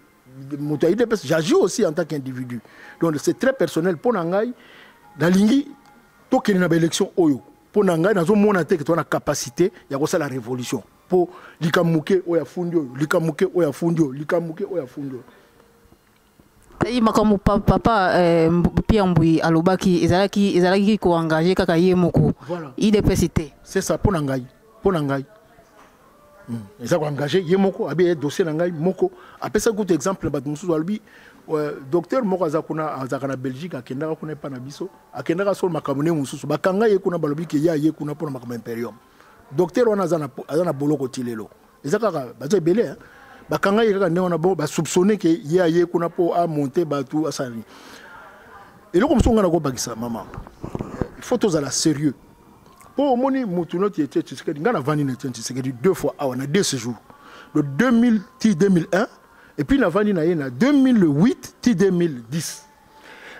moto IDPS, j'agis aussi en tant qu'individu. Donc c'est très personnel pour nangai na lingi to ke na élection oyo pour nangai nazo mona te que tu as la capacité ya ko la révolution pour likamuke oya fundio likamuke oya fundio likamuke oya fundio. Tayi makamu papa Pierre Mbui alobaki ezalaki ko engager kaka ye moko. IDPS. C'est ça pour nangai ça ko engager ye moko abi dossier nangai moko après ça goût exemple ba mususu albi docteur moko azakana Belgique akendaka kuna pa na biso akendaka sol makamune mususu bakanga ye kuna balobi ke ya ye kuna pour makam imperium docteur on azana boloko tilelo ezaka bazo belé hein bakanga ye kaka ndé on a bon ba soupçonner que ya ye kuna pour a monter batu asali et là comme ça on a ko bakisa maman il faut tous à la sérieux pour moni mutuno qui était Tshisekedi ngana vani na Tshisekedi 2 fois on a 2 séjours de 2001 et puis la vani na yena 2008 ti 2010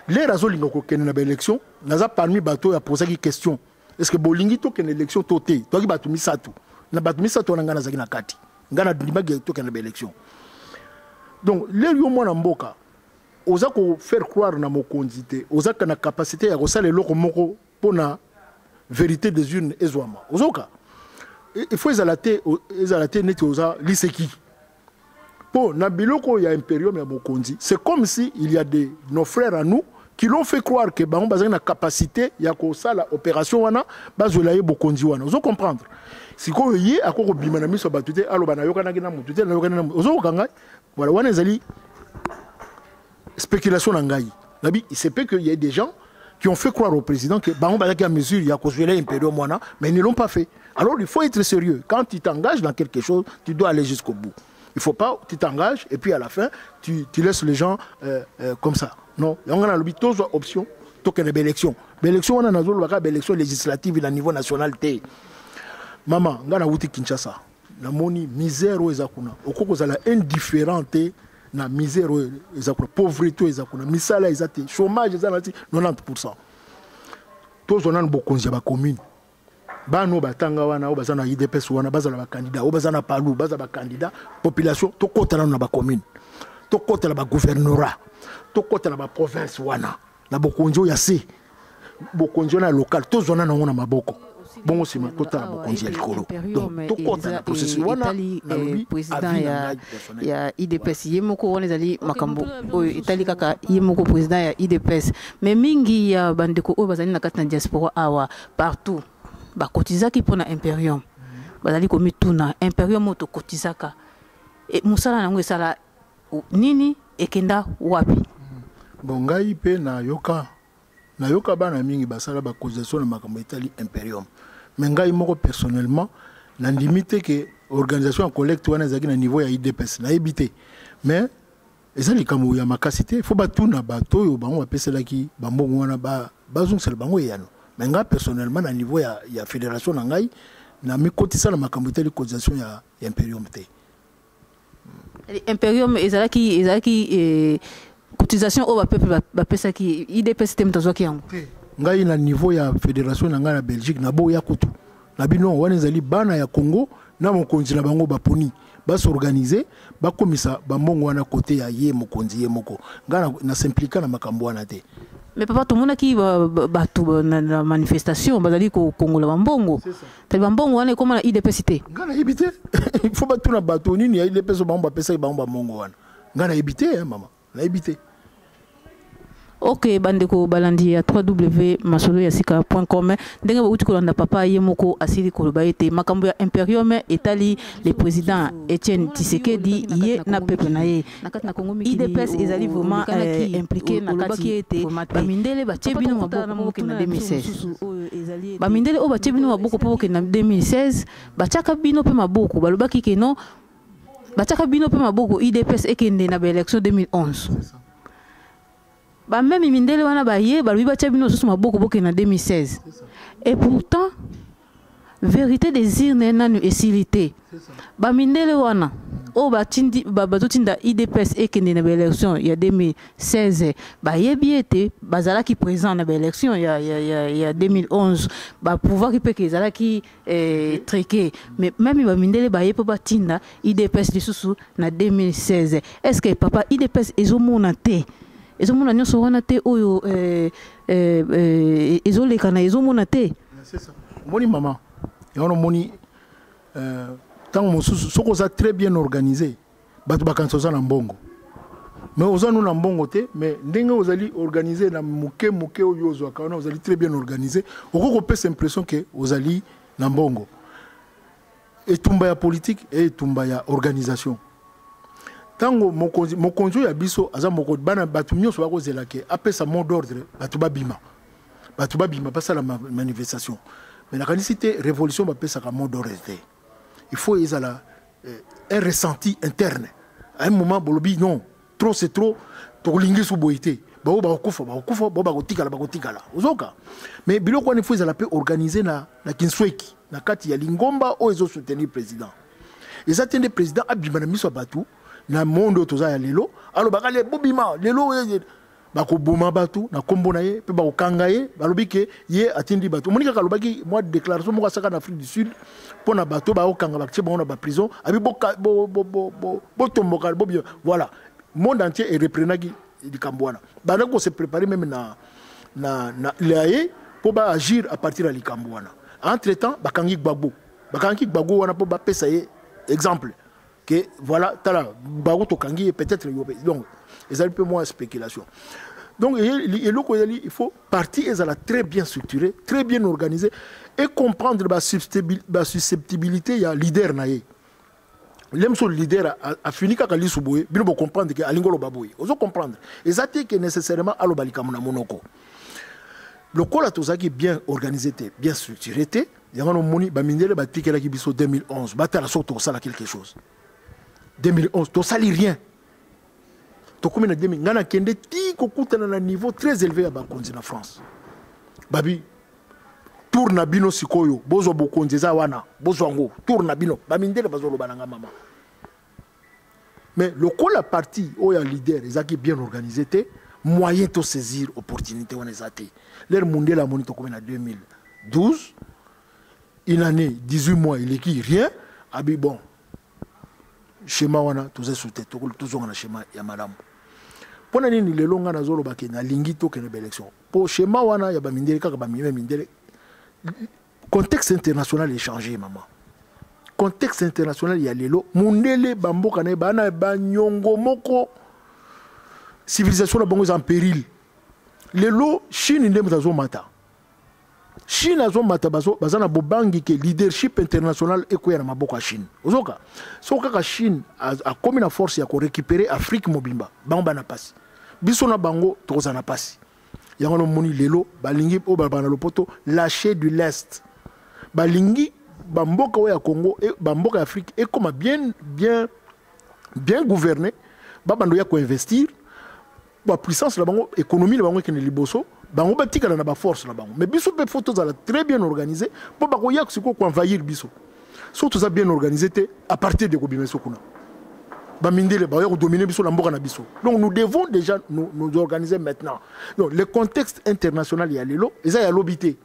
les raisons lingoko kene na ba élection naza parmi bato ya poser qui question est-ce que bolingi to kene élection toté to ki bato misatu na bato misatu na ngana zaki na kati ngana ndimagi to kene ba élection donc les yo mona mboka oza ko faire croire na mokonzité oza kana capacité ya ko sala loko moko pona vérité des urnes ezwama ozoka il faut ezalate neti oza liseki pour na biloko ya imperium ya mokonzi c'est comme si il y a nos frères à nous qui l'ont fait croire que bango bazana na capacité ya ko sala opération wana bazola ye bokonzi wana ozo comprendre siko ye akoko bima na miso batute aloba na yokana na mutute na yokana ozo kanga voilà wana ezali spéculation na ngai nabi il se peut que il y ait des gens qui ont fait croire au président que bango bazaki à mesure il y a construit l'impérium wana mais ils ne l'ont pas fait. Alors il faut être sérieux quand tu t'engages dans quelque chose tu dois aller jusqu'au bout. Il faut pas tu t'engages et puis à la fin tu laisses les gens comme ça. Non, on a l'habitude option token élection. L'élection on a nazo lobaka élection législative à niveau national té. Maman ngana wuti Kinshasa. La moni misère o ezakuna. Okoko zala indifférente na misère ezakuna pauvreté ezakuna misala ezate chômage ezalati 90%. Tous on a bokonzi ba commune. Bano batanga wana o bazana IDPS wana bazala ba candidat o bazana palu bazala ba candidat population to kotana na ba commune. To kotana ba gouvernorat. To kotana ba province wana. Na bokonzi ya se. Bokonzi na local to zona na ngona maboko. Bongo sima kotana bokonzi ya likolo. Donc to kotana processus wana président ya IDPS yemoko wana ezali makambo oyo Italie kaka yemoko président ya IDPS mais mingi ya bandeko oyo bazali na kati na diaspora awa partout ba kotizaki pona imperium bazali komi tuna imperium moto kotizaka e musala nango esala nini ekenda wapi bongai pe na yoka bana mingi basala ba cotisation na makambo Italie imperium mais ngai moko personnellement na limite que organisation collecte wana ezaki na niveau ya IDPS na ebité mais ezali kamo ya makasité faut batuna bato yo bango bapeselaki bambongo wana bazungsela bango yano mais nga personnellement na niveau ya fédération na ngai na mikotisa na makambo Italie cotisation ya imperium te imperium ezalaki cotisation au peuple bapesaki IDPS te mtazwaki yango ngai na niveau ya fédération na ngai na Belgique na boya kutu na bino wana ezali bana ya Congo na mokonzi na bango baponi s'organiser bakomisa bambongo wana côté ya ye mokonzi ye moko nga na s'impliquer na makambo wana te mais papa tout mona ki batu na manifestation bazali ko kongola bambongo te bambongo wana comme na IDPS te nga na ibité il faut batu na bato nini ya IDPS bamba pesa bamba bambongo wana nga na ibité hein mama na ibité Ok, bandeko balandi ya www.masoloyasika.com. Ndenge bauti kolanda papa yemoko asili koloba ete makambo ya Imperium etali le président Etienne Tshisekedi ye na peuple na ye. IDPS ezali vraiment impliqué na kati ete bamindele batie bino maboko na 2016. Bamindele o batie bino maboko po na 2016, batiaka bino pe maboko balobaki ke non. Batiaka bino pe maboko IDPS ekende na ba élection 2011. Ba même mindele wana ba ye ba lui batia bino sous maboko boke na 2016. Et pourtant vérité des urnes nanu esilité. Ba mindele wana o ba tindi ba bazotinda IDPS ekende na ba élection ya 2016 ba yebi ete bazala ki présent na ba élection ya 2011 ba pouvoir ki peke zala ki triqué, mais même ba mindele ba ye po ba tinda IDPS lisusu na 2016. Est-ce que papa IDPS ezomona te? Ezomona nyonso wana te oyo ezoleka na ezomona te? C'est ça. Moni maman, yono moni tant mosusu soko za très bien organisé batu bakansoza na mbongo. Mais oza nous na mbongo te, mais ndenge ozali organisé na muke oyo ozwa kana ozali très bien organisé, okoko pesa impression que ozali na mbongo. Et tumba ya politique et tumba ya organisation. Tango mokonzo ya biso aza moko bana batu nyonso bakozela ke apesa mot d'ordre batu babima pasa la manifestation, mais la canicité révolution bapesa ka mot d'ordre. Il faut ezala un ressenti interne à un moment bolobi non trop c'est trop to lingi su boité ba kufa ba kotikala ozoka, mais biloko il faut ezala pe organiser na kinsweki na kati ya lingomba o ezo soutenir président les attendent président abima na miso batu na monde toza ya lelo alo bakale bobima lelo bako boma batu na kombo na ye pe bako kanga ye balobi ke ye atindi batu monika kalobaki moi déclaration moko saka na Afrique du Sud pona batu ba okanga bakche ba na ba prison abi bo tomboka bo bien voilà monde entier est reprenaki di kambwana bana ko se préparer même na laye pour ba agir à partir de likambwana. Entre temps bakangi gbagbo wana po ba pesa ye exemple que voilà, peut-être donc ils ont un peu moins spéculation. Donc il faut partir très bien structuré, très bien organisé et comprendre la susceptibilité il y a leader naïe. L'homme sur le leader a fini qu'à l'issue boye, bien pour comprendre que alingolo baboye. Vous comprendre. Et ça que nécessairement à l'obali comme na monoko. Le col à tout ça qui est bien organisé, bien structuré. Il y a un moni bamindele batika la kibiso 2011. Batala sorto ça là quelque chose. 2011, tu sali rien. Tu comme na 2000, ngana kende ti kokuta na niveau très élevé à Bakonzi na France. Babi tourna bino sikoyo, bozo bokonzi za wana, bozo ngo, tourna bino, bamindele bazolo bananga mama. Mais le coup la partie où il y a leader, ils ont bien organisé, moyen de saisir opportunité on les a été. Leur mondial a monité comme en 2012, une année, 18 mois, il est qui rien, abi bon. Schéma wana tuze soute toujours na schéma ya madame pona nini lelo nga nazolo bakena lingi to kena élection po schéma wana ya ba mindele kaka ba mindele contexte international est changé maman contexte international ya lelo mundele bamboka na bana ba nyongo moko civilisation na bango en péril lelo Chine ndem tazo mata Chine a zomata bazana bobangi ke leadership international ekoya na maboko ya Chine. Ozoka. Soka ka Chine a comme na force ya ko récupérer Afrique mobimba. Bango na passe. Biso na bango toza na passe. Yango no moni lelo balingi o bana lopoto lâcher du l'est. Balingi bamboka ya Congo et bamboka Afrique et comme bien gouverné, babando ya ko investir. Ba puissance la bango économie la bango ke ne liboso. Bango batika na ba force la bango mais biso pe photos ala très bien organisé pour ba ko yak siko ko envahir biso surtout ça bien organisé à partir de kobimeso kuna ba mindele ba ko dominer biso la mboka na biso. Donc nous devons déjà nous organiser maintenant. Donc le contexte international ya lelo eza ya lobité,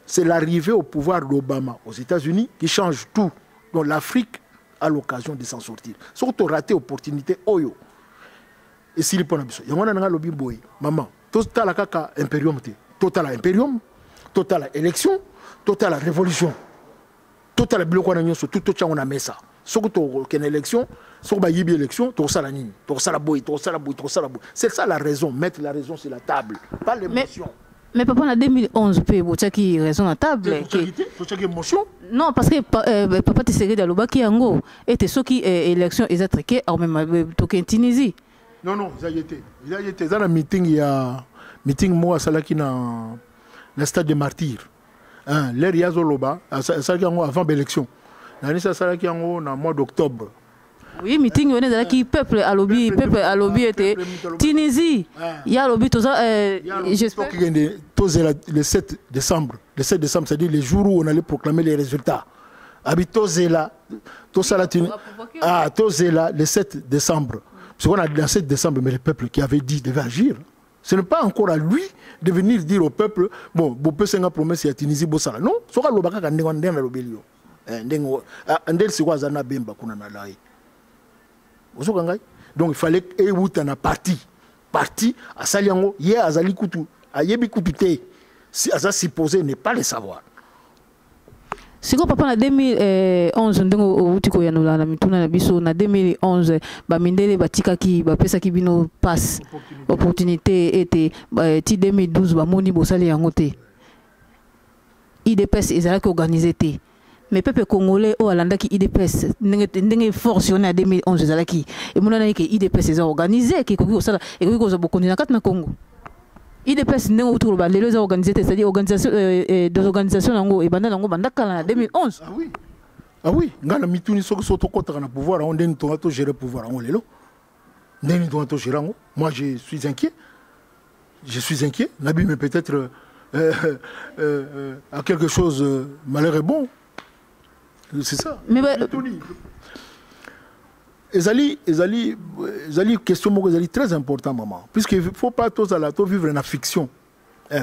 c'est l'arrivée au pouvoir d'Obama aux États-Unis qui change tout. Donc l'Afrique a l'occasion de s'en sortir surtout rater opportunité oyo et s'il pona biso yangona nga lobi boy maman total kaka imperium te total imperium total élection total révolution total biloko na nyonso tout chango na mesa Sauf que une élection, sauf que une élection, tu as la ligne, tu as la boue, tu as la boue, tu as la boue. C'est ça la raison, mettre la raison sur la table, pas l'émotion. Mais papa, en 2011, tu as qui raison à la table. Tu as une émotion? Non, parce que papa, tu sais que dans qui en et tu sais qui élection est traquée en même temps en Tunisie. Non, non, il y a été. Dans un meeting, il y a meeting moi, Salaki dans le stade des martyrs. L'air Yazoloba, avant l'élection. Salaki en mois d'octobre. Oui, meeting on est qui peuple à lobby était Tunisie. Il y a lobby tout ça j'espère le 7 décembre. Le 7 décembre, c'est-à-dire les jours où on allait proclamer les résultats. Habitozela le 7 décembre. Parce qu'on a le 7 décembre, mais le peuple qui avait dit devait agir. Ce n'est pas encore à lui de venir dire au peuple, bon, vous pouvez faire une promesse à Tunisie, Bossala. Non, ce sera le bac à Ndeng à l'obélio. Ndeng c'est quoi Zana Bemba qu'on a là. Donc il fallait que na parti à Saliango, hier à Zali Koutou, à Yebi Koutouté, si Aza supposé ne pas le savoir. Si ko papa na 2011 ndenge utiko ya nula na mituna na biso na 2011 ba mindele batika ki ba pesa ki bino passe opportunité était ti 2012 ba moni bosali yango te IDPS ezalaki organisé te mais peuple congolais o alanda ki IDPS ndenge fortionné à 2011 ezalaki et monana ki IDPS est organisé ki koki osala et koki kozo bokondi na kati na Congo IDPS ndenge autour ba lelo za organisé c'est-à-dire organisation des organisations nango et banda nango bandaka na 2011. Ah oui ngana mituni soko soto kota na pouvoir on ndeni to gérer pouvoir on lelo ndeni to gérer ngo moi je suis inquiet Nabi mais peut-être à quelque chose malheur est bon. C'est ça. Mais Ezali question très important maman puisque il faut pas tous à la vivre une fiction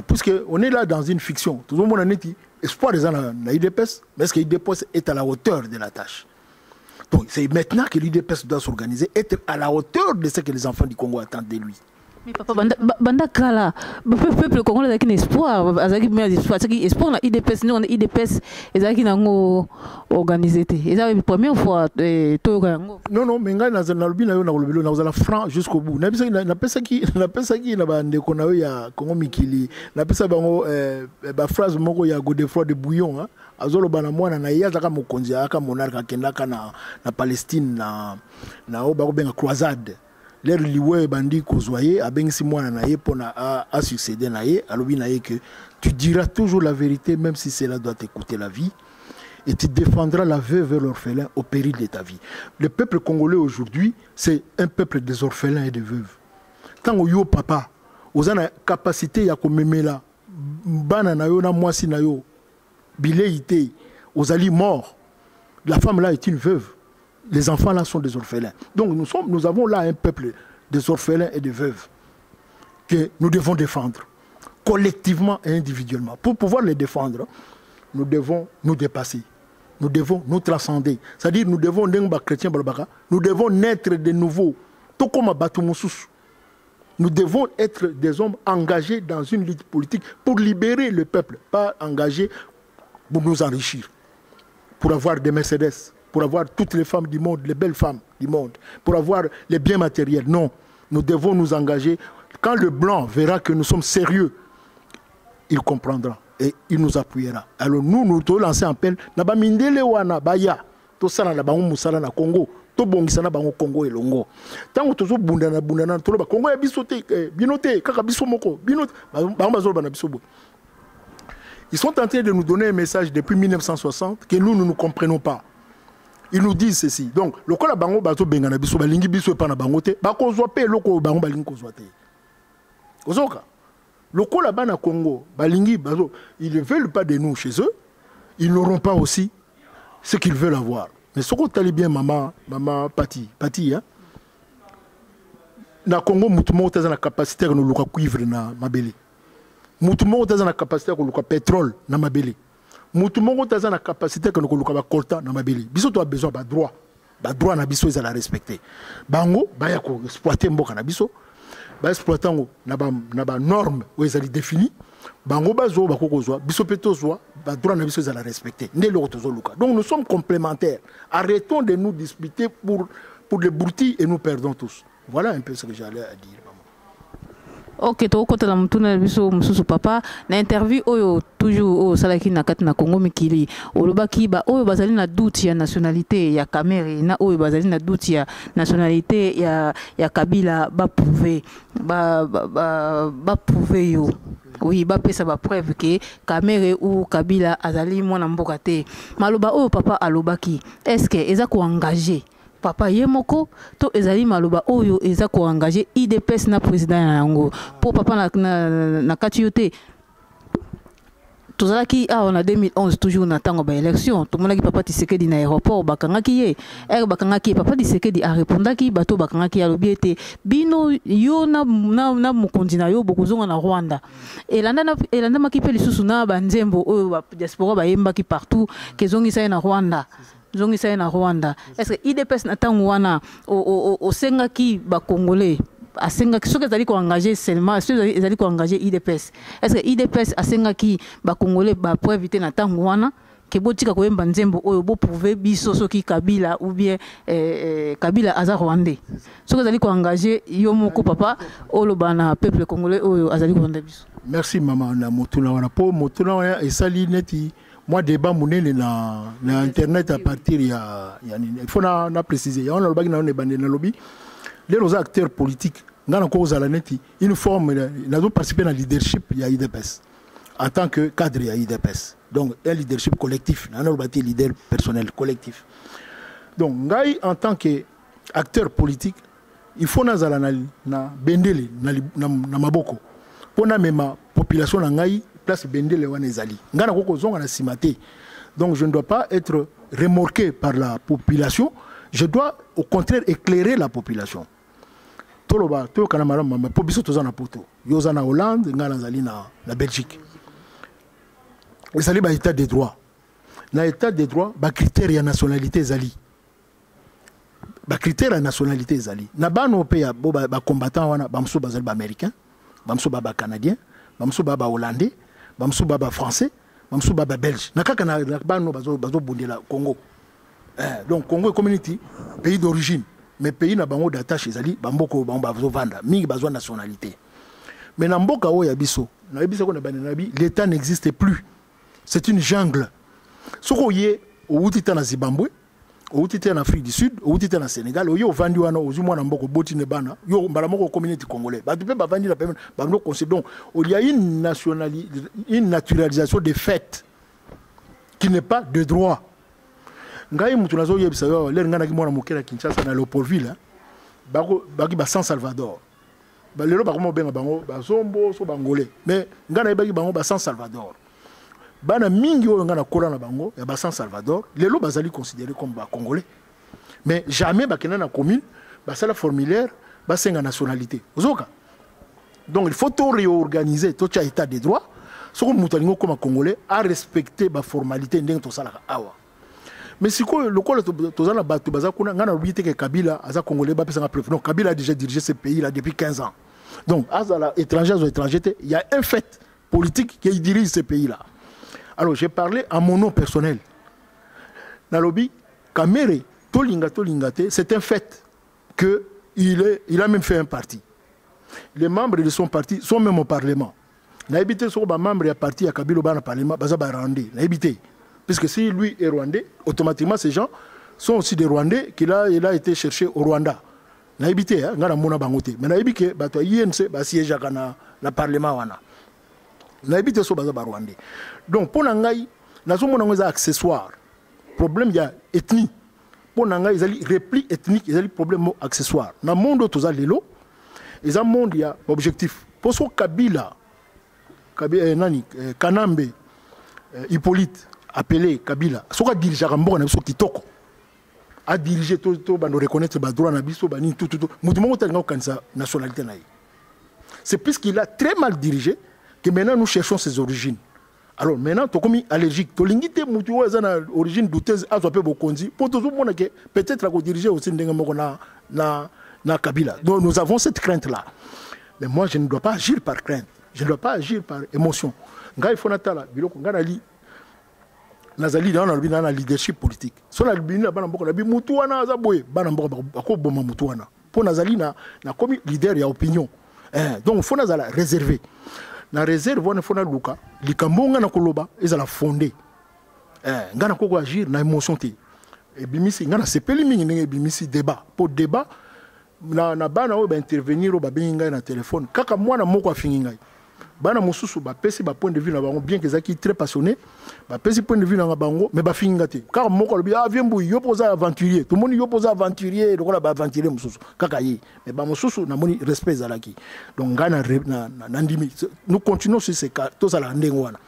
puisque on est là dans une fiction tout le monde en est espoir des gens na IDPS mais est-ce que l'IDPS est à la hauteur de la tâche donc c'est maintenant que l'IDPS doit s'organiser être à la hauteur de ce que les enfants du Congo attendent de lui. Mais papa banda kala peuple congolais avec un espoir azaki mais espoir na IDPS non IDPS ezaki nango organisé te ezaki première fois to yango non mais nga na lobi na yo na lobelo na uzala franc jusqu'au bout na pesa ki na bande ko na yo ya Congo mikili na pesa bango ba phrase moko ya Godefroid de Bouillon azolo bana mwana na ya zaka mokonzi aka monarque kendaka na Palestine na o ba ko benga croisade. L'air liwe bandi kozwaye abengisi mwana na ye pona a succéder na ye alobi na ye que tu diras toujours la vérité même si cela doit te coûter la vie et tu défendras la veuve et l'orphelin au péril de ta vie. Le peuple congolais aujourd'hui c'est un peuple des orphelins et des veuves. Tant yo papa ozana capacité ya komemela bana na yo na mwasi na yo bileité ozali mort la femme là est une veuve. Les enfants là sont des orphelins. Donc nous avons là un peuple des orphelins et des veuves que nous devons défendre collectivement et individuellement. Pour pouvoir les défendre, nous devons nous dépasser. Nous devons nous transcender. C'est-à-dire nous devons nous devons naître de nouveau. Tout comme nous devons être des hommes engagés dans une lutte politique pour libérer le peuple, pas engagés pour nous enrichir, pour avoir des Mercedes, pour avoir toutes les femmes du monde, les belles femmes du monde, pour avoir les biens matériels. Non, nous devons nous engager. Quand le blanc verra que nous sommes sérieux, il comprendra et il nous appuiera. Alors nous te lancer un appel. Naba mindele wana baya to sala na bango musala na Congo to bongisa na bango Congo elongo. Tango tozo bundana to ba Congo ya bisote binote kaka biso moko binote bango bazo bana biso bo. Ils sont en train de nous donner un message depuis 1960 que nous ne comprenons pas. Ils nous disent ceci. Donc, le cas bango bato bengana biso balingi biso pa na bango te, ba kozwa pe loko bango balingi kozwa te. Ozoka. Le cas là-bas na Congo, balingi bazo, ils ne veulent pas de nous chez eux, ils n'auront pas aussi ce qu'ils veulent avoir. Mais ce qu'on t'a bien maman Pati hein. Na Congo mutumo taza na capacité de nous cuivre na mabele. Mutumo taza na capacité de nous pétrole na mabele. Mutu mongo taza na capacité que nous kolukaba coltan na mabeli biso to a besoin ba droit na biso ezala respecter bango ba ya ko exploiter mboka na biso ba exploitant na ba norme où ils allaient définir bango bazo bakokozwa biso petozwa ba droit na biso za respecter ndé le tozo luka. Donc nous sommes complémentaires. Arrêtons de nous disputer pour les broutilles et nous perdons tous. Voilà un peu ce que j'allais à dire. Ok, to kota la mutuna biso mususu papa na interview oyo toujours o salaki na kati na Congo mikili olobaki ba oyo bazali na doute ya nationalité ya Kamere na oyo bazali na doute ya nationalité ya Kabila ba prouver yo. Oui, ba pesa ba preuve que Kamere ou Kabila azali mwana mboka te. Maloba oyo papa alobaki est-ce que eza ko engager papa yemoko to ezali maloba oyo eza ko engager IDPS na président na yango pour papa na kati yote tozalaki on a 2011 toujours na tango ba élection to monaki papa Tshisekedi na aéroport bakangaki ye bakangaki papa Tshisekedi a répondaki bato bakangaki alobi ete bino yo na mokonzi na yo bokozonga na Rwanda elanda makipe lisusu na banzembo oyo ba diaspora ba yembaki partout kezongisa na Rwanda zongisa na Rwanda. Est-ce que IDPS na tango wana o sengaki ba congolais asengaki soki ezali ko engager seulement soki ezali ko engager IDPS est-ce que IDPS asengaki ba congolais ba pour éviter na tango wana ke botika ko yemba nzembo oyo bo prouver biso soki Kabila ou bien Kabila aza rwandais soki ezali ko engager yo moko papa oloba na peuple congolais oyo azali ko rwanda biso. Merci maman na motuna wana po motuna wana esali neti moi débat monene na internet à partir il faut na préciser on a le lobby les acteurs politiques dans cause à la neti une forme n'a pas participé à leadership il y a IDPS en tant que cadre il y a IDPS donc un leadership collectif on a bâti leader personnel collectif donc ngai en tant que acteur politique il faut na bendele na maboko pona mema population na ngai place bendele wana ezali ngana koko zonga na simate. Donc je ne dois pas être remorqué par la population, je dois au contraire éclairer la population. Toloba to kana marama ma pobiso tozana poto yoza na Hollande ngana zali na Belgique ezali ba état de droit na état de droit ba critère ya nationalité ezali ba critère ya nationalité ezali na bano pe ya ba combattant wana ba mso bazali ba américain ba mso ba canadien ba mso ba hollandais bamsou baba français bamsou baba belge nakaka na bano bazo bundela Congo donc Congo community pays d'origine mais pays na bango d'attache ezali bamboko bamba bazo vanda mingi bazo nationalité mais na mboka oya biso na biso ko na banabi l'état n'existe plus c'est une jungle soko yé o utita na Zimbabwe o utita na Afrique du Sud o utita na Sénégal o yo vandi wana o zumwa na mboko boti ne bana yo mbala moko community congolais ba pe ba vandi la pe ba no considère donc il y a une naturalisation des faits qui n'est pas de droit ngai mutu nazo yebisa yo le ngana ki mwana mokela Kinshasa na Léopoldville baki ba San Salvador ba lelo ba komo benga bango ba zombo so bangolais mais ngana yebaki bango ba San Salvador bana mingi oyo ngana kola na bango ya ba San Salvador lelo bazali considéré comme ba congolais mais jamais bakena na commune ba sala formulaire ba senga nationalité ozoka. Donc il faut tout réorganiser tout état de droit ce que mutalingo comme congolais à respecter ba formalité ndenge to sala awa mais si ko le col to zala batu bazakuna ngana lubite ke Kabila aza congolais ba pesa preuve non Kabila a déjà dirigé ce pays là depuis 15 ans donc azala étranger ou étranger il y a un fait politique qui dirige ce pays là. Alors j'ai parlé à mon nom personnel. Nalobi, Kamere, Tolingate, c'est un fait qu'il a même fait un parti. Les membres de son parti sont même au Parlement. Naïbité sur les membres du parti à Kabila au Parlement, Bazaba Rwandais. Naïbité. Puisque si lui est Rwandais, automatiquement ces gens sont aussi des Rwandais qu'il a été cherché au Rwanda. Naïbité, hein, ngana mona bangote. Mais naïbité, bato INC, siège na Parlement wana. Naïbité sur Bazaba Rwandais. Donc pour nangai nazo mona ngoza accessoire problème ya ethnie pour nangai ils repli ethnique ils problème accessoire na monde toza lelo ils a monde ya objectif pour so Kabila nani Kanambe Hippolyte appelé Kabila soka dirigeant mboka na biso kitoko a diriger to bando reconnaître ba droit na biso ba ni tout mutu mo tanga kanisa nationalité naï c'est puisqu'il a très mal dirigé que maintenant nous cherchons ses origines. Alors maintenant, tu es comme allergique. Tu as une origine douteuse, peut-être à diriger aussi na Kabila. Donc nous avons cette crainte-là. Mais moi, je ne dois pas agir par crainte. Je ne dois pas agir par émotion. Il faut que nazali dans le leadership politique. Si on a le mutuana zaboye, banamboka mutuana. Pour nazali na comme leader il y a opinion. Donc il faut nazala réserver. Na réserve on faut na luka, likambonga na koloba, ezala fondé. Ngana ko agir na émotion té. Et bimisi ngana sepeli mingi ndenge bimisi débat. Pour débat na bana o ba intervenir o ba benga na téléphone. Kaka mwana moko afingi ngai. Bana mususu ba pesi ba point de vue na bango bien que zaki très passionné ba pesi point de vue na bango mais ba fingate car moko lobi vient bou yo posa aventurier tout le monde yo posa aventurier donc la ba aventurier mususu kaka yi mais ba mususu na moni respect zalaki donc ngana na ndimi nous continuons sur ces cas tous à la ndengo wana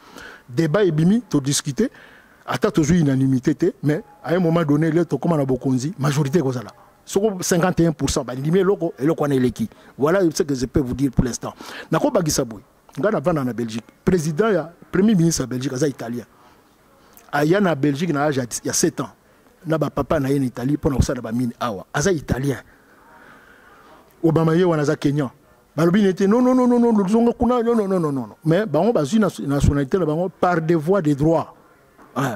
débat et bimi to discuter ata toujours unanimité mais à un moment donné le to comme na bokonzi majorité ko zala soko 51% ba ndimi loko eloko na eleki voilà ce que je peux vous dire pour l'instant nako bagisa boy ngana vanda na Belgique président ya premier ministre de Belgique aza italien aya na Belgique na âge il y a 7 ans na ba papa na en Italie pour na ça ba mine awa aza italien Obama ye wana za Kenya balobi n'était non zonga kuna non mais bango bazui nationalité na bango par des voies de droit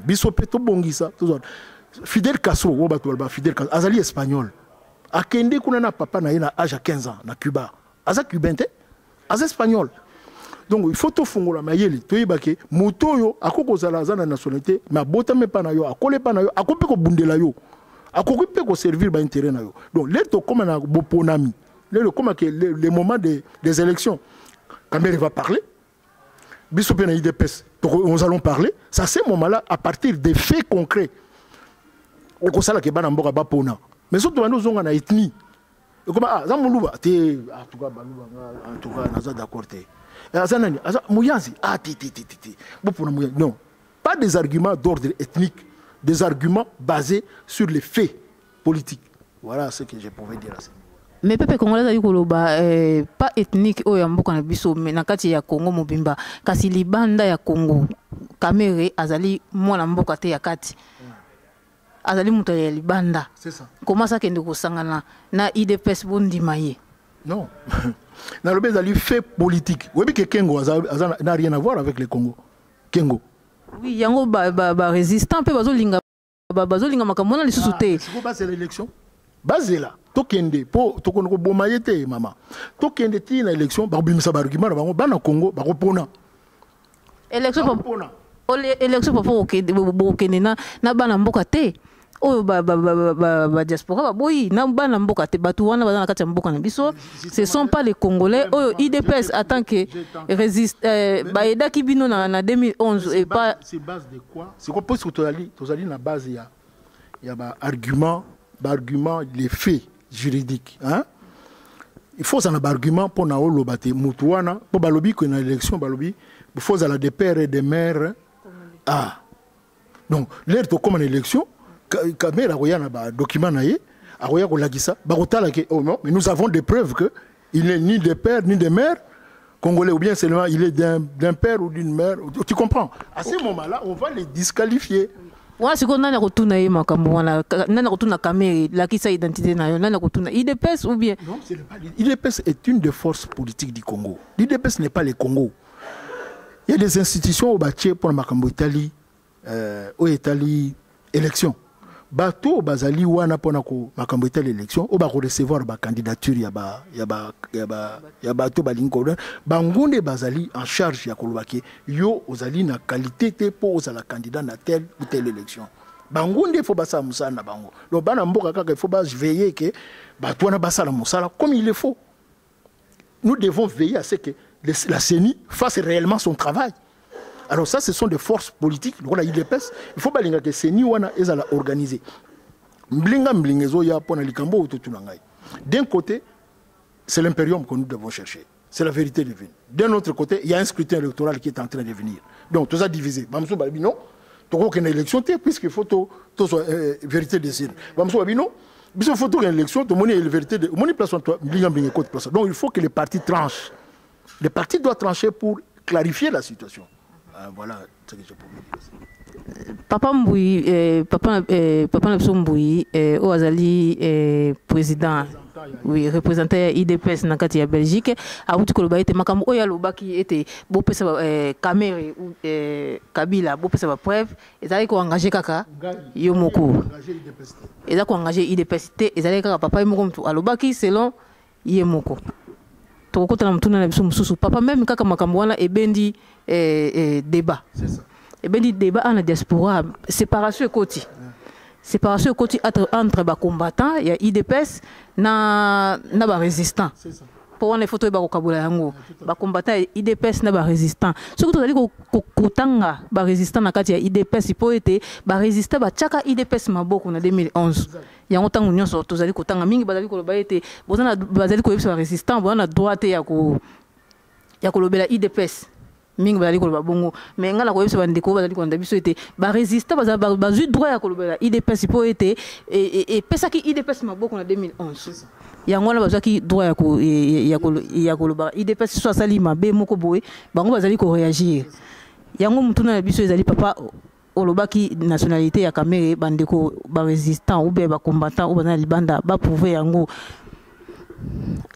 biso peto bongisa tout Fidel Castro wo bato ba Fidel Castro azali espagnol akende kuna na papa na ye na âge 15 ans na Cuba aza cubain te aza espagnol. Donc il faut tout fongola mayeli to yibake moto yo akoko zala na nationalité mais bota me pa na yo akole pa na yo akope ko bundela yo akope ko servir ba intérêt na yo donc les to comme na boponami le comme que les moments des élections Kamere va parler biso pe na IDPS nous allons parler ça ces moments là à partir des faits concrets oko sala ke bana mboka ba pona mais surtout bano zonga na ethnie et comme za muluba te en tout cas baluba en tout cas naza d'accord te non, pas des arguments d'ordre ethnique, des arguments basés sur les faits politiques. Voilà ce que je pouvais dire à ça. Mais peuple congolais ayi koloba pas ethnique o ya mboka na biso mais na kati ya Congo mobimba kasi libanda ya Congo Kamere azali mwana mboka te ya kati azali muto ya libanda. C'est ça. Comment ça kende ko sangana na IDPS bondima ye? Non. Dans le pays, il fait politique. Oui, que Kengo n'a rien à voir avec le Congo. Kengo. Oui, il y a un résistant, bazolinga makamona les sous-soutés. C'est quoi c'est l'élection? Basé là. Tokende po tokonoko bomayete mama. Tokende ti na élection ba bimisa ba argument na bango bana Congo ba kopona. Élection pona. Élection papa okende na bana mboka te. Oh ba diaspora ba boyi na bana mboka te batu wana bazana kati mboka na biso ce sont pas les Congolais oh IDPS attend que résiste ba eda ki bino na 2011 et pas c'est base de quoi c'est quoi parce que tozali na base ya ba argument les faits juridiques hein il faut ça na ba argument pour na olobate mutu wana po balobi ko na élection balobi il faut ça la des pères et des mères donc l'air to comme en élection Kamere a un document naïe, a oh non, mais nous avons des preuves que il n'est ni de père ni de mère congolais ou bien seulement il est d'un père ou d'une mère. Tu comprends? À ce moment-là, on va les disqualifier. Voilà ce qu'on a retourné à Makambo, on a retourné à Kamere, la qui sa identité na, on a retourné. IDPS ou bien? Non, c'est pas. IDPS est une des forces politiques du Congo. L'IDPS n'est pas le Congo. Il y a des institutions au bâti pour le Makambo Italie, au Italie élection. Bato bazali wana pona ko makambo ete l'élection o ba recevoir ba candidature ya bato balinko bangunde bazali en charge ya kolobaki yo ozali na qualité te po ozala candidat na telle ou telle élection bangunde faut basa musana bango donc bana mboka kaka il faut ba veiller que bato wana basala musala comme il le faut. Nous devons veiller à ce que la CENI fasse réellement son travail. Alors ça, ce sont des forces politiques. Donc, il faut que la CENI soit organisée. D'un côté, c'est l'impérium que nous devons chercher. C'est la vérité divine. D'un autre côté, il y a un scrutin électoral qui est en train de venir. Donc, tout ça divisé. Non, il faut une élection, puisqu'il faut la vérité divine. Non, il faut une élection, il faut la vérité de donc, il faut que les partis tranchent. Les partis doivent trancher pour clarifier la situation. Voilà ce que je peux dire. Papa Mboui, papa Mboui, au Azali président, oui, représentant IDPS dans la Belgique, a outu koloba était makam oya lobaki était beau pesa caméra ou Kabila beau pesa preuve et ça ko engagé kaka yomoko. Et ça ko engagé IDPS et ça kaka papa yomoko mtu alobaki selon yemoko. Tokota na mtuna na biso mususu papa même kaka makambo wana ebendi débat. C'est ça. Et bien, il débat en diaspora, séparation côté. Séparation côté entre les combattants, il y a IDPS, na résistant. C'est ça. Pour les photos, les combattants, IDPS, na résistant. Ce que tu as dit, kotanga, résistant, na kati ya IDPS, il peut être résistant, chaka IDPS maboko na 2011. Il y a longtemps union sur tous les kotanga, mingi bazali ko ba été, bazali ko résistant, bazana droite ya ko lobela IDPS. Mingi bazali ko bongo mais ngala ko yebisa bandeko bazali ko ndabiso ete ba résister bazui droit ya ko lobela IDPS po ete et pesa ki IDPS maboko na 2011 yango na bazaki droit ya ko lobela IDPS so sali mabe moko boye bango bazali ko réagir yango mutuna na biso ezali papa olobaki nationalité ya Kamere bandeko ba résistant ou bien ba combattant ou bana libanda ba prouver yango.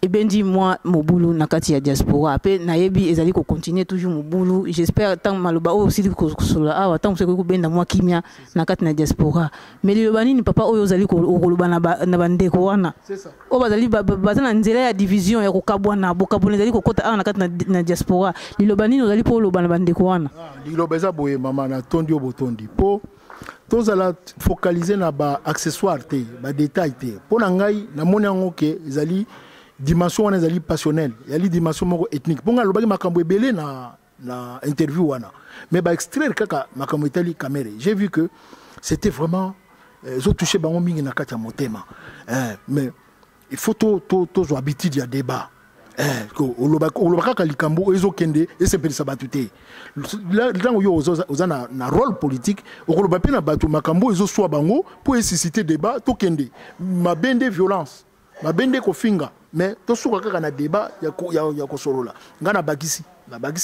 Et bien dit moi mobulu nakati ya diaspora après nayebi ezali ko continuer toujours mobulu j'espère tant maloba aussi ko sola awa tant ko benda moi kimia nakati na diaspora mais le banini papa oyo ezali ko loba na bandeko wana c'est ça o bazali bazana nzela ya division ya ko kabwana bokabona ezali ko kota nakati na diaspora le banini ezali po loba na bandeko wana liloba eza boye mama na tondi obotondi po tous ala focaliser na ba accessoire te ba détail te pona ngai na moni yango ke ezali dimension wana ezali passionnelle ezali dimension moko ethnique ponga lobaki makambo ebele na interview wana mais ba extraire kaka makambo etali Kamere j'ai vu que c'était vraiment ils ont touché bango mingi na kati ya motema mais il faut to habitude ya débat olobaka likambo ezokende esepelisa bato te ntango yo oza na rôle politique okoloba mpe na bato makambo ezoswa bango mpo esusciter débat tokende mabende violence mabende kofinga mais tosuka kaka na débat ya kosolola nga nabakisi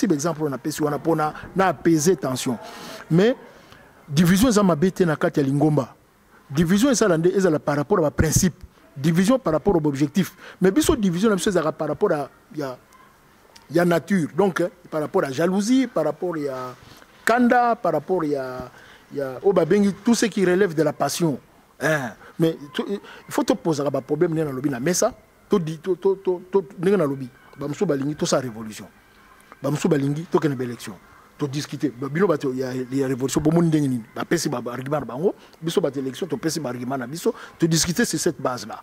baexemple napesi wana mpo na apaiser tension mais division eza mabe te na kati ya lingomba division ezala nde ezala par rapport à baprincipe division par rapport au objectif mais biso division na biso ezalaka par rapport à ya nature donc par rapport à jalousie par rapport à kanda par rapport à obabengi tout ce qui relève de la passion mais il faut te poser un problème dans lobby na mesa to ndenge na lobby ba muso balingi to sa révolution ba muso balingi to kena élection to discuter bino bato ya révolution bomoni ndenge nini ba pesi ba argument bango biso ba élection to pesi ba argument na biso to discuter sur cette base là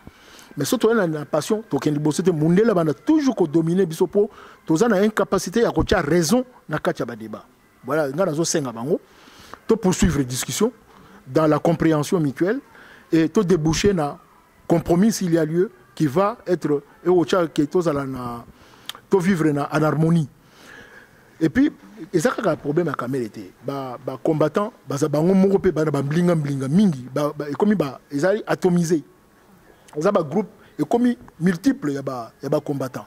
mais surtout la passion to kendi bosete mundela bana toujours ko dominer biso po to za na incapacité ya ko tia raison na katia ba débat voilà ngana zo senga bango to poursuivre les discussions dans la compréhension mutuelle et to déboucher na compromis s'il y a lieu qui va être et au tia que to za na to vivre en harmonie. Et puis, il y a un problème à Kamere. Les combattants, ils ont mingi, ils sont atomisés. Ils ont un groupe multiple, il y a combattants.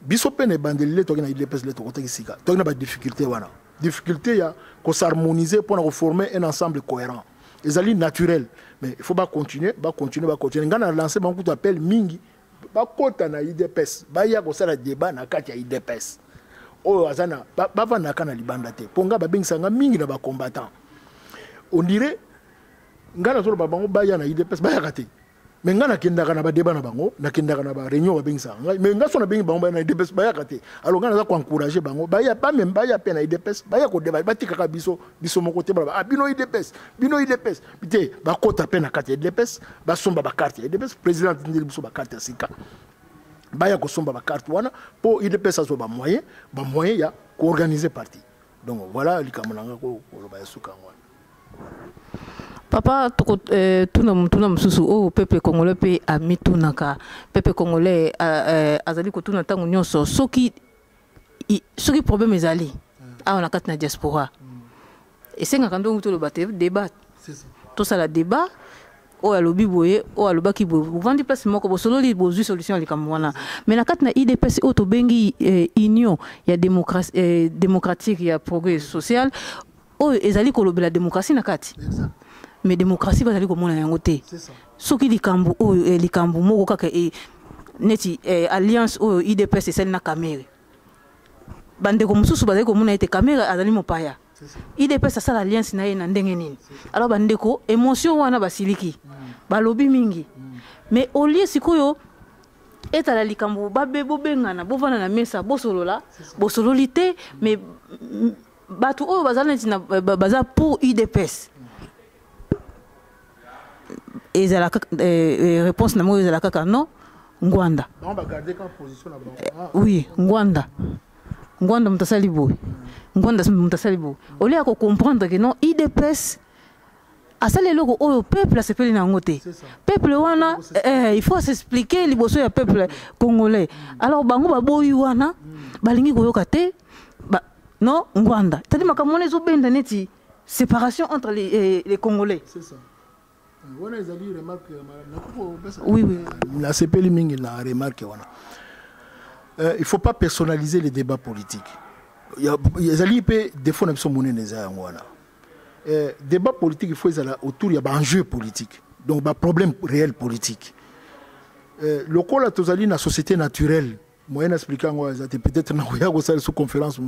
Bisopene bandelile toki na IDPS le tokote kisika. Toki na ba difficulté wana. Difficulté ya ko s'harmoniser pour reformer un ensemble cohérent. Ils sont naturels, mais il faut pas continuer. Ngana lancer beaucoup d'appels mingi. Ba kota na IDPS, ba ya ko sala débat na kati ya IDPS. Oh azana bava na kana libanda te ponga babengisa mingi na ba combattant on dirait ngana solo babango baya na IDPS baya kate mais ngana kendaka na ba débat na bango na kendaka na ba réunion babengisa mais ngaso na bengi bango na IDPS baya kate alors ngana za ko encourager bango baya pas même baya pe na IDPS baya ko débat batika ka biso moko te ba bino IDPS bité ba kota pe na kate IDPS ba somba ba carte IDPS président ndili biso ba carte sika baya ko somba ba carte wana pour IDPS azo ba moyen ya ko organiser parti donc voilà likamonanga ko baya suka ngwana papa tuna mususu o peuple congolais pe amitunaka peuple congolais azali ko tuna tango nyonso soki problème ezali a na kati na diaspora et senga kando to le débat c'est ça tout ça la débat o alobi boye o alobaki boye vandi place moko bo solo li bozui solution li kamwana mais na kati na IDPS o to bengi union ya démocratique ya progrès social o ezali kolobela démocratie na kati mais démocratie bazali komona yango te soki likambo o likambo moko kaka neti alliance o IDPS esali na Camere bandeko mosusu bazali komona ete Camere azali mopaya IDPS asala alliance na ye na ndenge nini alors bandeko émotion wana basiliki balobi mingi mais au lieu sikoyo etala likambo babe bobengana bovana na mesa bosolola bosololi te mais batu oyo bazala neti na baza pour IDPS ezala réponse na mo ezala kaka non Ngwanda on va garder comme position là-bas oui Ngwanda mutasali boy Ngwanda mutasali boy au lieu de comprendre que non IDPS asale loko oyo peuple a sepeli na ngote peuple wana il faut s'expliquer liboso ya peuple congolais alors bango baboyi wana balingi koyoka te non Ngwanda tadi makamone zo benda neti séparation entre les Congolais c'est ça. On a des remarques. Oui. La CPL Ming la remarque. Il ne faut pas personnaliser les débats politiques. Il y a des fois, débat politique, il faut autour, il y a un enjeu politique. Donc, un problème réel politique. Le cas là, la société naturelle. Moi, je explique peut-être dans sous conférence.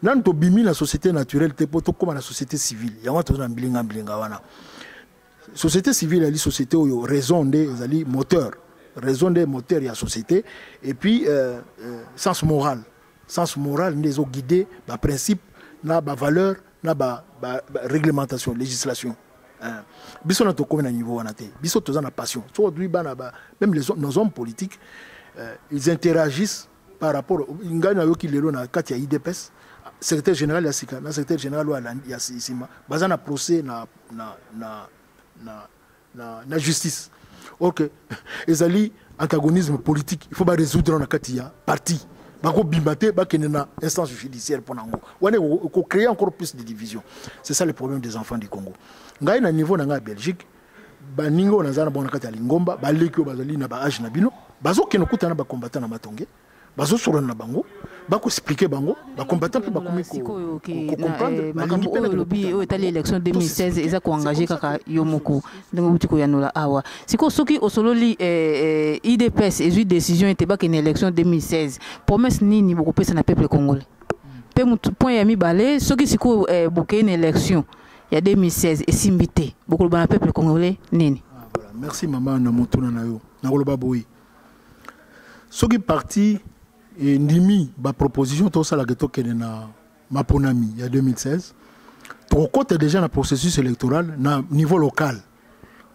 Dans la société naturelle, c'est comme la société civile. Il y a un société civile, elle est société où raison des moteurs, raison des moteurs, il y a société, et puis sens moral, nous ont guidé par principe, na valeur, na réglementation, législation. Biso na to comme na niveau wana te, biso to na passion. Même nos hommes politiques, ils interagissent par rapport ingana yo ki lelo na kati ya IDPS, secrétaire général ya sika, na secrétaire général ya sima, bazana procès na justice. Ok, ezali antagonisme politique, il faut résoudre na katia parti. Bako bimate bakene na instance judiciaire pour nango. Wane ko créer encore plus de divisions. C'est ça le problème des enfants du Congo. Ngai na niveau na Belgique, baningo na zana bona kati ya Lingomba, baleki bazali na ba âge na bino, bazo keno kutana ba combattant na matonge. Bazo sura na bango bako expliquer bango ba combattant pe bakomi ko comprendre makambo oyo lobi oyo etali élection 2016 eza ko engager kaka yomoko ndenge buti ko yanula awa siko soki osololi IDPS ezui décision ete ba kene élection 2016 promesse nini boko pesa na peuple congolais pe point ya mibale soki siko boke une élection ya 2016 esimbité boko ba na peuple congolais nini voilà merci maman na motuna na yo na koloba boyi soki parti et Ndimi, ma proposition, tout ça, la ghetto qui est na Maponami, il y a 2016. Trop côté déjà dans le processus électoral, na niveau local.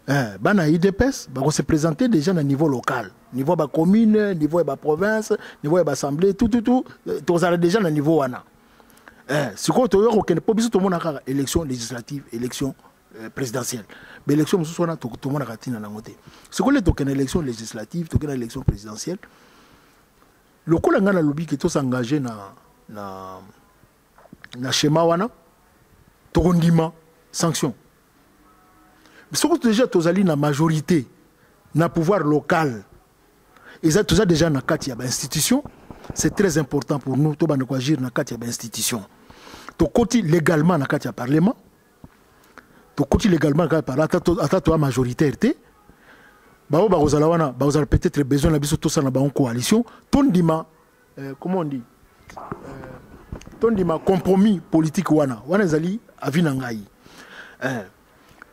Bana IDPS, on se présentait déjà à niveau local. Niveau de la commune, niveau de la province, niveau de l'assemblée, tout ça déjà à niveau wana. Ce qu'on a aucun pas tout le monde a élection législative, élection présidentielle. Mais l'élection, tout le monde a tina na ngote. Ce qu'on a une élection législative, une élection présidentielle. Le coup là lobby qui tous engagé na schéma wana tokondima sanction. Mais ce que déjà tous allés na majorité na pouvoir local. Et ça tout ça déjà na kati ya ba institution, c'est très important pour nous to bana ko agir na kati ya ba institution. To koti légalement na kati ya parlement. To koti légalement na par ata to majorité Bao bazala wana bazala peut-être besoin na biso tout ça na ba coalition tondima comment on dit tondima compromis politique wana zali avina ngai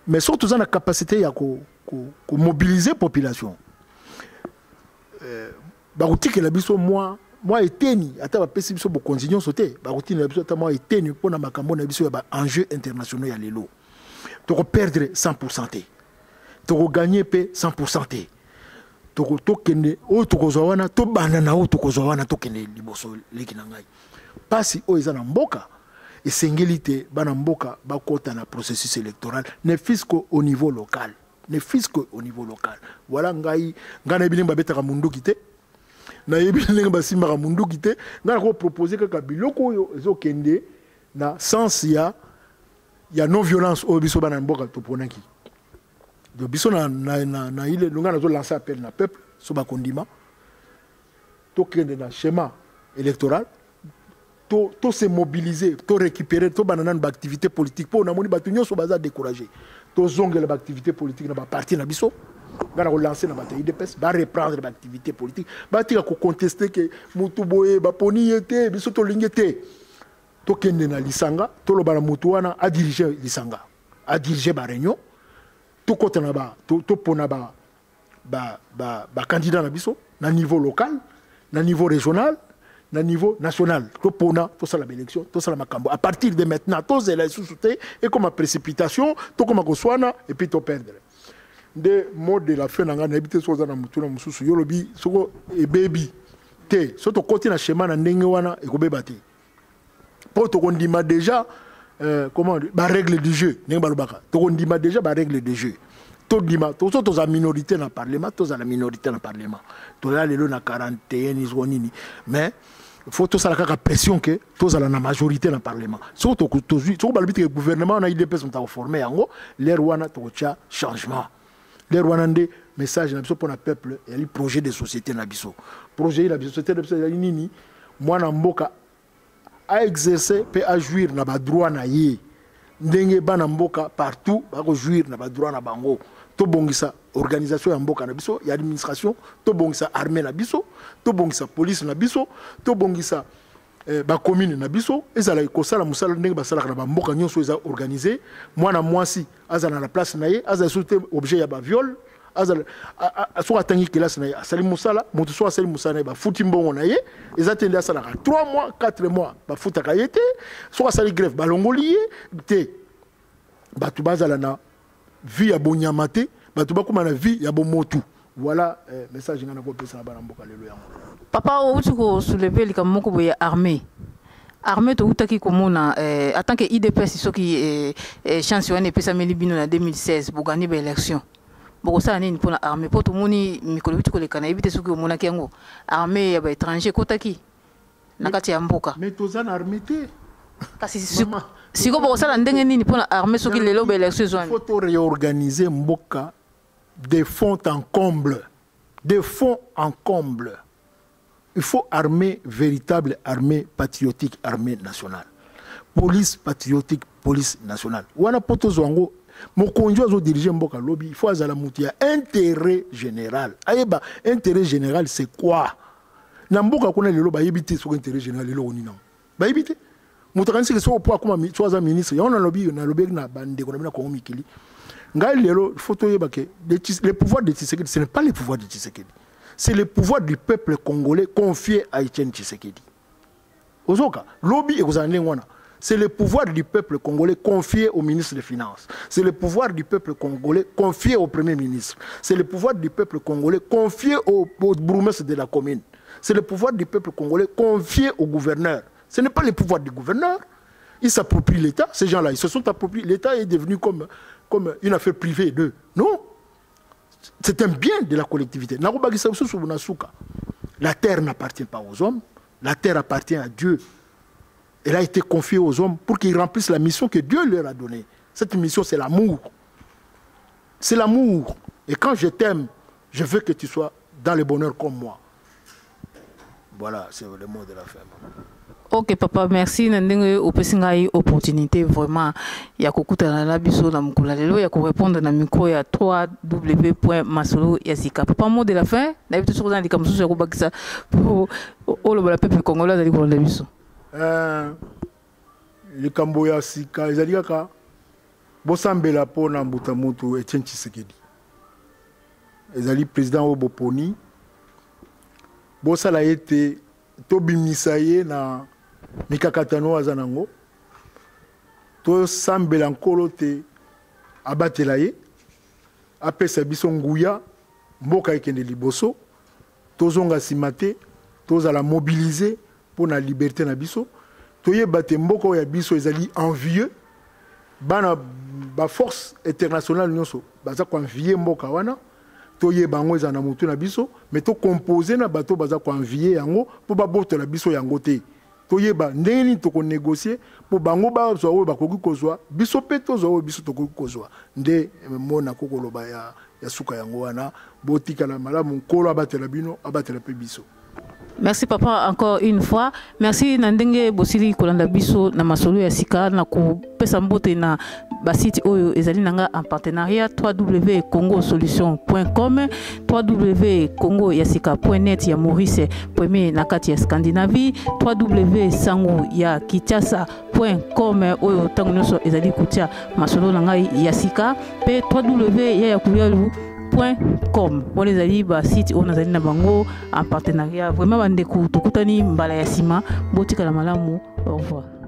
mais surtout ça na capacité ya ko mobiliser population ba rutike la biso moi eteni ata ba pesi biso bo continuer sauter ba rutine la biso ata moi eteni pona makambo na biso ya ba enjeux internationaux ya lelo to perdre 100%. To gagner 100%. To kende o to kozwana to banana o to kozwana to kende liboso lekina ngai. Pasi o ezana mboka et singélité bana mboka bakota na processus électoral ne fisco au niveau local. Ne fisco au niveau local. Voilà ngai ngana bilinga betaka mundu kité. Na yebilinga basimba mundu kité, ngana ko proposer kaka biloko yo ezo kende na sens ya non violence o biso bana mboka to ponaki. Donc biso na ile lunga na zo lancer appel na peuple so ba kondima to kende na schéma électoral to se mobiliser to récupérer to banana ba activité politique pour na moni ba tunyo so baza décourager to zongela ba activité politique na ba parti na biso ngana relancer na bataille de pes ba reprendre ba activité politique ba tika ko contester que mutu boye ba poni yete biso to lingete to kende na lisanga to lo bana mutu wana a diriger lisanga a diriger ba réunion to kota na ba to pona ba candidat na biso na niveau local na niveau régional na niveau national to pona to sala élection to sala makambo à partir de maintenant to zela sous-souté et comme a précipitation to comme ko swana et puis to perdre de mode de la fin na ngana habité so za na mutu na mususu yolobi soko e baby te so to koti na schéma na ndenge wana e ko beba te pour to kondima déjà comment ba règle du jeu ndenge balobaka to kondima déjà ba règle du jeu to dima to so to za minorité na parlement to za la minorité na parlement to la lelo na 41 izonini mais faut to sala kaka pression que to za la majorité na parlement so to so balobi que gouvernement na IDPS on ta formé yango l'air wana to cha changement l'air wana nde message na biso pour na peuple et le projet de société na biso projet la société de biso nini mwana mboka a exercer peut à jouir na ba droit na ye ndenge bana mboka partout ba ko jouir na ba droit na bango to bongisa organisation ya mboka na biso ya administration to bongisa armée na biso to bongisa police na biso to bongisa ba commune na biso ezala ikosala musala ndenge basala na ba mboka nyonso eza organisé mwana mwasi azana na place na ye azala soute objet ya ba viol azala so atangi classe na ye asali musala moto so asali musala na ye ba futi mbongo na ye ezatende asala 3 mois 4 mois ba futa ka yete so asali grève balongoli ye te batu bazala na vie ya bonyamate batu bakuma na vie ya bomotu voilà message ngana ko pesa na bana mboka lelo yango papa outi ko soulever likamoko boya armée to utaki komona en tant que IDPS soki chance wana pesa meli bino na 2016 bugani ba élection boko sala nini pona armée po to moni mikolo bitu ko lekana ebite soki omona kengo armée ya ba étranger kotaki nakati ya mboka mais tozana armée te kasi siko boko sala ndenge nini pona armée soki lelo ba élection zone faut to réorganiser mboka de fond en comble de fond en comble. Il faut armée véritable, armée patriotique, armée nationale. Police patriotique, police nationale. Wana poto zongo mokonjo azo diriger mboka lobby, il faut azala mutia intérêt général. Ayeba intérêt général c'est quoi? Na mboka kona lelo ba yebite sur intérêt général lelo onina. Ba yebite mutakanisi ke so po akoma soaza ministre, ya on na lobby na bande ko na Kongo mikili. Ngai lelo photo yeba ke les pouvoirs de Tshisekedi, ce n'est pas les pouvoirs de Tshisekedi. C'est le pouvoir du peuple congolais confié à Etienne Tshisekedi. Ozoka, lobby et wana. C'est le pouvoir du peuple congolais confié au ministre des Finances. C'est le pouvoir du peuple congolais confié au Premier ministre. C'est le pouvoir du peuple congolais confié au bourgmestre de la commune. C'est le pouvoir du peuple congolais confié au gouverneur. Ce n'est pas le pouvoir du gouverneur. Ils s'approprient l'État. Ces gens-là, ils se sont appropriés. L'État est devenu comme une affaire privée d'eux. Non. C'est un bien de la collectivité. La terre n'appartient pas aux hommes. La terre appartient à Dieu. Elle a été confiée aux hommes pour qu'ils remplissent la mission que Dieu leur a donnée. Cette mission, c'est l'amour. C'est l'amour. Et quand je t'aime, je veux que tu sois dans le bonheur comme moi. Voilà, c'est le mot de la fin. Ok papa, merci. Nandenge opesingai opportunité vraiment ya kokutana na biso na mukula lelo ya ko répondre na micro ya www.masolo-yazika. Papa, mot de la fin. Na bitu sur dans les kamsusu ya ko bakisa pour oloba la peuple congolais azali ko biso. Le Camboya sika ezali kaka bosambela pona mbuta mutu Etienne Tshisekedi. Ezali président Oboponi. Bosala ete tobimisa ye na mikakatano azanango to sambela nkolo te abatela ye apesa biso nguya mboka ekende liboso tozonga nsima te tozala mobiliser pour la liberté na biso toyeba te mboka ya biso ezali envieux bana ba force internationale nyonso baza ko envier mboka wana toyeba bango ezana mutu na biso mais to composer na bato baza ko envier yango pour baboto la biso yango te toyeba ndenge nini tokonégocier po bango bazwa oyo bakoki kozwa biso mpe tozwa oyo biso tokoki kozwa nde mona kokoloba ya suka yango wana botikala malamu nkolo abatela bino abatela mpe biso. Merci papa encore une fois. Merci Nandenge Bosili Kolanda Biso na masolo ya sika na ko pesa mbote na basiti oyo ezali nanga en partenariat www.congosolution.com www.congoyasika.net ya Maurice premier na kati ya Scandinavie www.sango ya Kinshasa.com oyo tango nyonso ezali kutia masolo nanga ya sika pe www.yakuyalu.com wale zali ba site on azali na bango en partenariat vraiment bande ko tukutani mbala ya sima botika la malamu. Au revoir.